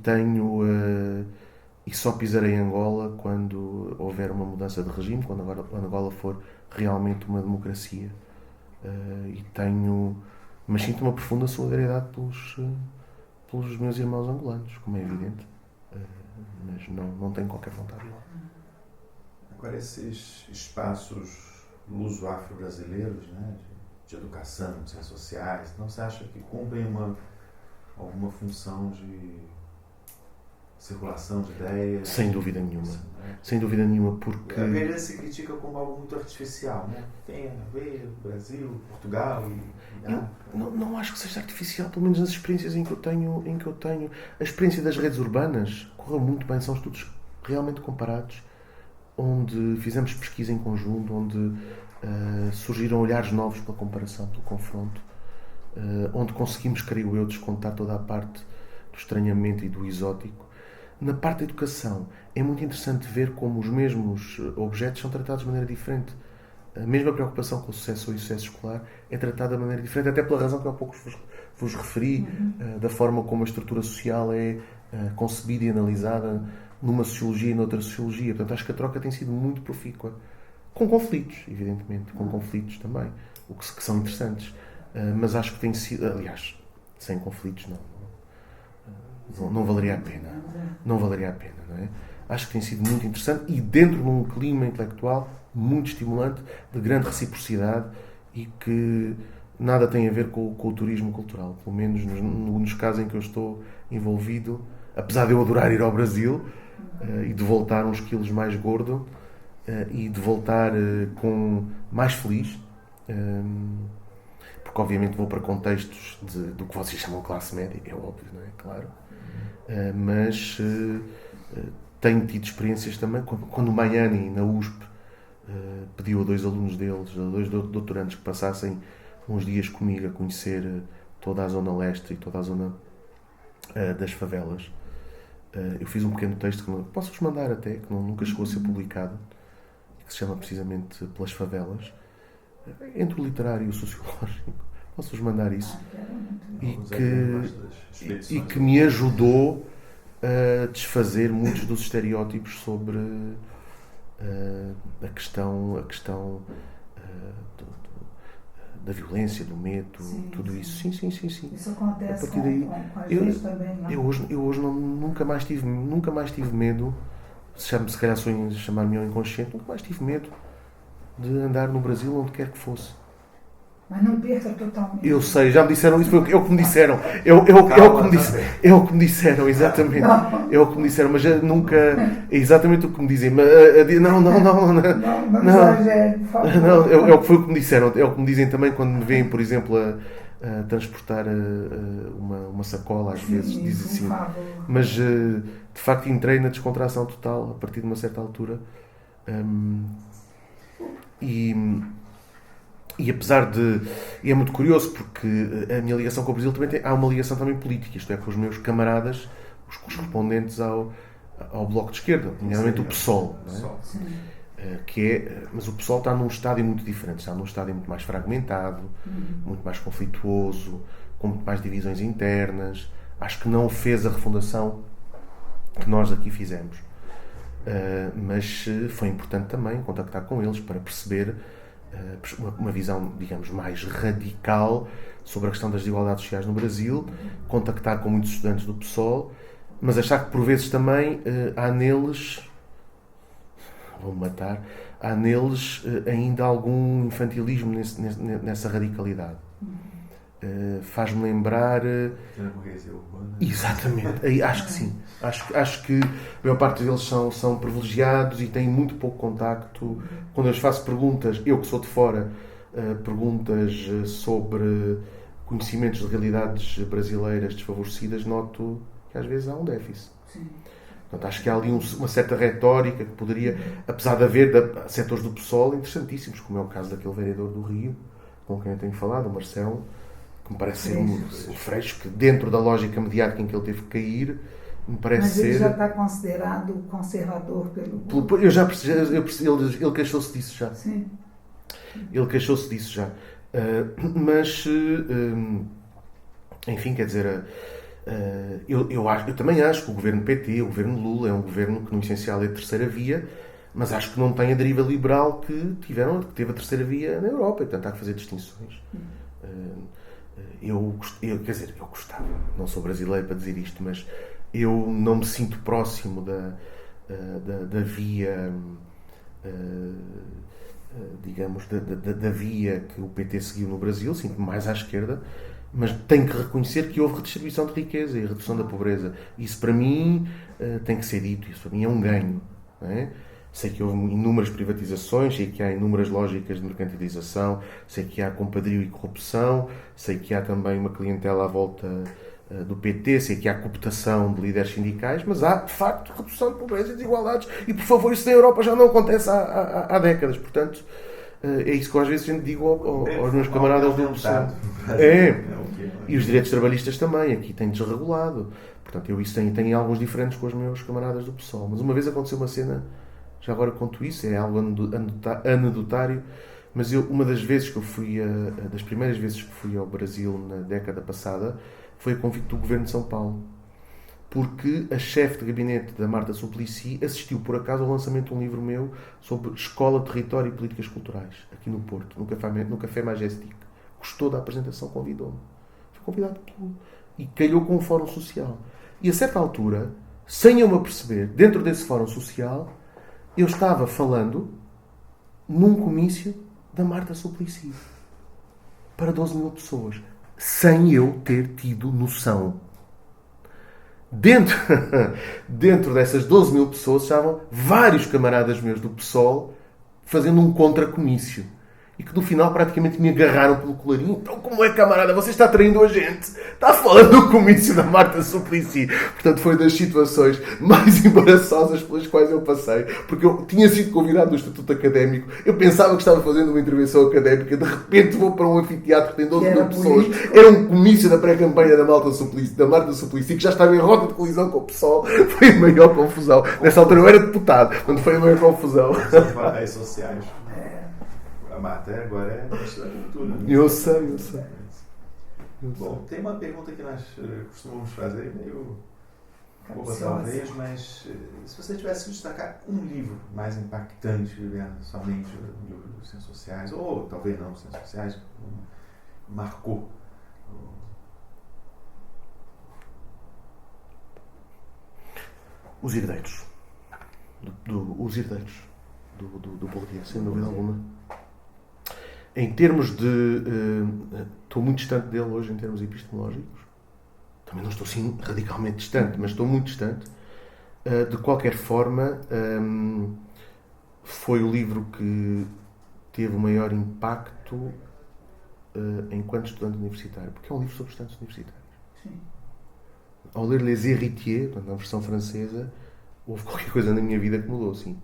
só pisarei Angola quando houver uma mudança de regime, quando Angola for realmente uma democracia, mas sinto uma profunda solidariedade pelos meus irmãos angolanos, como é evidente, mas não tenho qualquer vontade de ir lá. Agora, esses espaços luso-afro-brasileiros, né, de educação, de ciências sociais, não se acha que cumprem alguma função de circulação de ideias? Sem dúvida nenhuma. Assim, né? Sem dúvida nenhuma, porque... A vezes se critica como algo muito artificial, né? Tem a ver Brasil, Portugal e... Eu não acho que seja artificial, pelo menos nas experiências em que eu tenho. A experiência das redes urbanas correu muito bem, são estudos realmente comparados, onde fizemos pesquisa em conjunto, onde surgiram olhares novos pela comparação, pelo confronto, onde conseguimos, creio eu, descontar toda a parte do estranhamento e do exótico. Na parte da educação, é muito interessante ver como os mesmos objetos são tratados de maneira diferente. A mesma preocupação com o sucesso ou insucesso escolar é tratada de maneira diferente, até pela razão que há pouco vos referi, da forma como a estrutura social é concebida e analisada numa sociologia e noutra sociologia. Portanto, acho que a troca tem sido muito profícua. Com conflitos, evidentemente, com conflitos também, o que são interessantes. Mas acho que tem sido... Aliás, sem conflitos não valeria a pena. Não valeria a pena, não é? Acho que tem sido muito interessante e dentro de um clima intelectual muito estimulante, de grande reciprocidade, e que nada tem a ver com o turismo cultural. Pelo menos nos casos em que eu estou envolvido, apesar de eu adorar ir ao Brasil e de voltar uns quilos mais gordo e de voltar mais feliz, porque obviamente vou para contextos do que vocês chamam de classe média, é óbvio, não é? Claro. Mas tenho tido experiências também, quando o Maiani, na USP, pediu a 2 alunos deles, a 2 doutorandos, que passassem uns dias comigo a conhecer toda a zona leste e toda a zona das favelas. Eu fiz um pequeno texto que posso-vos mandar até, que nunca chegou a ser publicado, que se chama precisamente Pelas Favelas, entre o literário e o sociológico. Posso-vos mandar isso. E que me ajudou a desfazer muitos dos estereótipos sobre a questão da violência, do medo, tudo isso. Sim. Isso acontece a partir daí, com a gente também. Lá. Eu hoje nunca mais tive medo, se calhar sou em chamar-me ao inconsciente, nunca mais tive medo de andar no Brasil onde quer que fosse. Mas não perca totalmente. Eu sei, já me disseram isso, é o que me disseram. É o que me disseram, exatamente. É o que me disseram, mas eu nunca. É exatamente o que me dizem. Mas, não, exagere, por favor. Não, foi o que me disseram. É o que me dizem também quando me veem, por exemplo, a transportar uma sacola, às vezes, dizem assim. Mas de facto entrei na descontração total a partir de uma certa altura. E apesar de... E é muito curioso porque a minha ligação com o Brasil também há uma ligação também política, isto é, com os meus camaradas, os correspondentes ao Bloco de Esquerda, nomeadamente o PSOL. Não é? Mas o PSOL está num estádio muito diferente, está num estádio muito mais fragmentado, muito mais conflituoso, com muito mais divisões internas. Acho que não fez a refundação que nós aqui fizemos. Mas foi importante também contactar com eles para perceber uma visão, digamos, mais radical sobre a questão das desigualdades sociais no Brasil, contactar com muitos estudantes do PSOL, mas achar que por vezes também há neles ainda algum infantilismo nessa radicalidade. Faz-me lembrar exatamente, aí acho que sim, acho que a maior parte deles são privilegiados e têm muito pouco contacto. Quando eu lhes faço perguntas, eu que sou de fora, perguntas sobre conhecimentos de realidades brasileiras desfavorecidas, noto que às vezes há um déficit. Portanto, acho que há ali uma certa retórica que poderia, apesar de haver setores do PSOL interessantíssimos, como é o caso daquele vereador do Rio com quem eu tenho falado, o Marcelo, que me parece ser um Freixo, que dentro da lógica mediática em que ele teve que cair, me parece ser... Mas ele já está considerado conservador pelo... Eu já percebi, ele queixou-se disso já. Sim. Ele queixou-se disso já. Mas, enfim, quer dizer, eu também acho que o governo PT, o governo Lula, é um governo que no essencial é a terceira via, mas acho que não tem a deriva liberal que teve a terceira via na Europa, e portanto há que fazer distinções. Eu gostava, não sou brasileiro para dizer isto, mas eu não me sinto próximo da via, digamos, da via que o PT seguiu no Brasil, sinto-me mais à esquerda, mas tenho que reconhecer que houve redistribuição de riqueza e redução da pobreza. Isso para mim tem que ser dito, isso para mim é um ganho, não é? Sei que houve inúmeras privatizações, sei que há inúmeras lógicas de mercantilização, sei que há compadrio e corrupção, sei que há também uma clientela à volta do PT, sei que há cooptação de líderes sindicais, mas há, de facto, redução de pobreza e desigualdades. E, por favor, isso na Europa já não acontece há décadas. Portanto, é isso que eu às vezes digo aos meus camaradas do PSOL. E os direitos trabalhistas também, aqui têm desregulado. Portanto, eu isso tenho alguns diferentes com os meus camaradas do PSOL. Mas uma vez aconteceu uma cena... Já agora conto isso, é algo anedotário, mas uma das vezes que eu fui, das primeiras vezes que fui ao Brasil na década passada, foi a convite do Governo de São Paulo. Porque a chefe de gabinete da Marta Suplicy assistiu, por acaso, ao lançamento de um livro meu sobre Escola, Território e Políticas Culturais, aqui no Porto, no Café Majestic. Gostou da apresentação, convidou-me. Fui convidado e calhou com um fórum social. E a certa altura, sem eu me aperceber, dentro desse fórum social... Eu estava falando num comício da Marta Suplicy para 12 mil pessoas, sem eu ter tido noção. Dentro dessas 12 mil pessoas estavam vários camaradas meus do PSOL fazendo um contracomício. e que no final praticamente me agarraram pelo colarinho. Então, como é, camarada? Você está traindo a gente. Está falando do comício da Marta Suplicy. Portanto, foi das situações mais embaraçosas pelas quais eu passei. Porque eu tinha sido convidado do Estatuto Académico. Eu pensava que estava fazendo uma intervenção académica. De repente vou para um anfiteatro que tem 12 mil pessoas. Era um comício da pré-campanha da Marta Suplicy, que já estava em rota de colisão com o PSOL. Foi a maior confusão. Nessa altura eu era deputado. Portanto, foi a maior confusão. Redes sociais. A Marta agora é ministra da Cultura. Né? Eu sei. Bom, tem uma pergunta que nós costumamos fazer, meio boba talvez, mas se você tivesse que destacar um livro mais impactante, somente o livro dos Ciências Sociais, ou talvez não dos Ciências Sociais, marcou. Os Herdeiros. Os Herdeiros. Do Bourdieu, sem dúvida alguma. Em termos de... estou muito distante dele hoje em termos epistemológicos. Também não estou assim radicalmente distante, mas estou muito distante. De qualquer forma, foi o livro que teve o maior impacto enquanto estudante universitário, porque é um livro sobre estudantes universitários. Sim. Ao ler Les Héritiers, na versão francesa, houve qualquer coisa na minha vida que mudou, sim.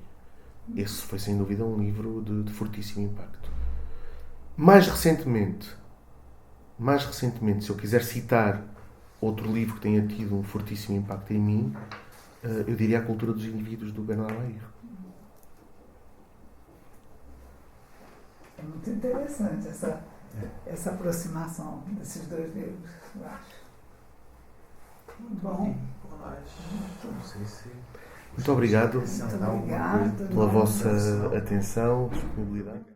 Esse foi sem dúvida um livro de fortíssimo impacto. Mais recentemente, se eu quiser citar outro livro que tenha tido um fortíssimo impacto em mim, eu diria A Cultura dos Indivíduos, do Bernard Lahire. É muito interessante essa aproximação desses dois livros, eu acho. Bom. Não sei se... Muito obrigado Muito obrigado pela vossa atenção, disponibilidade.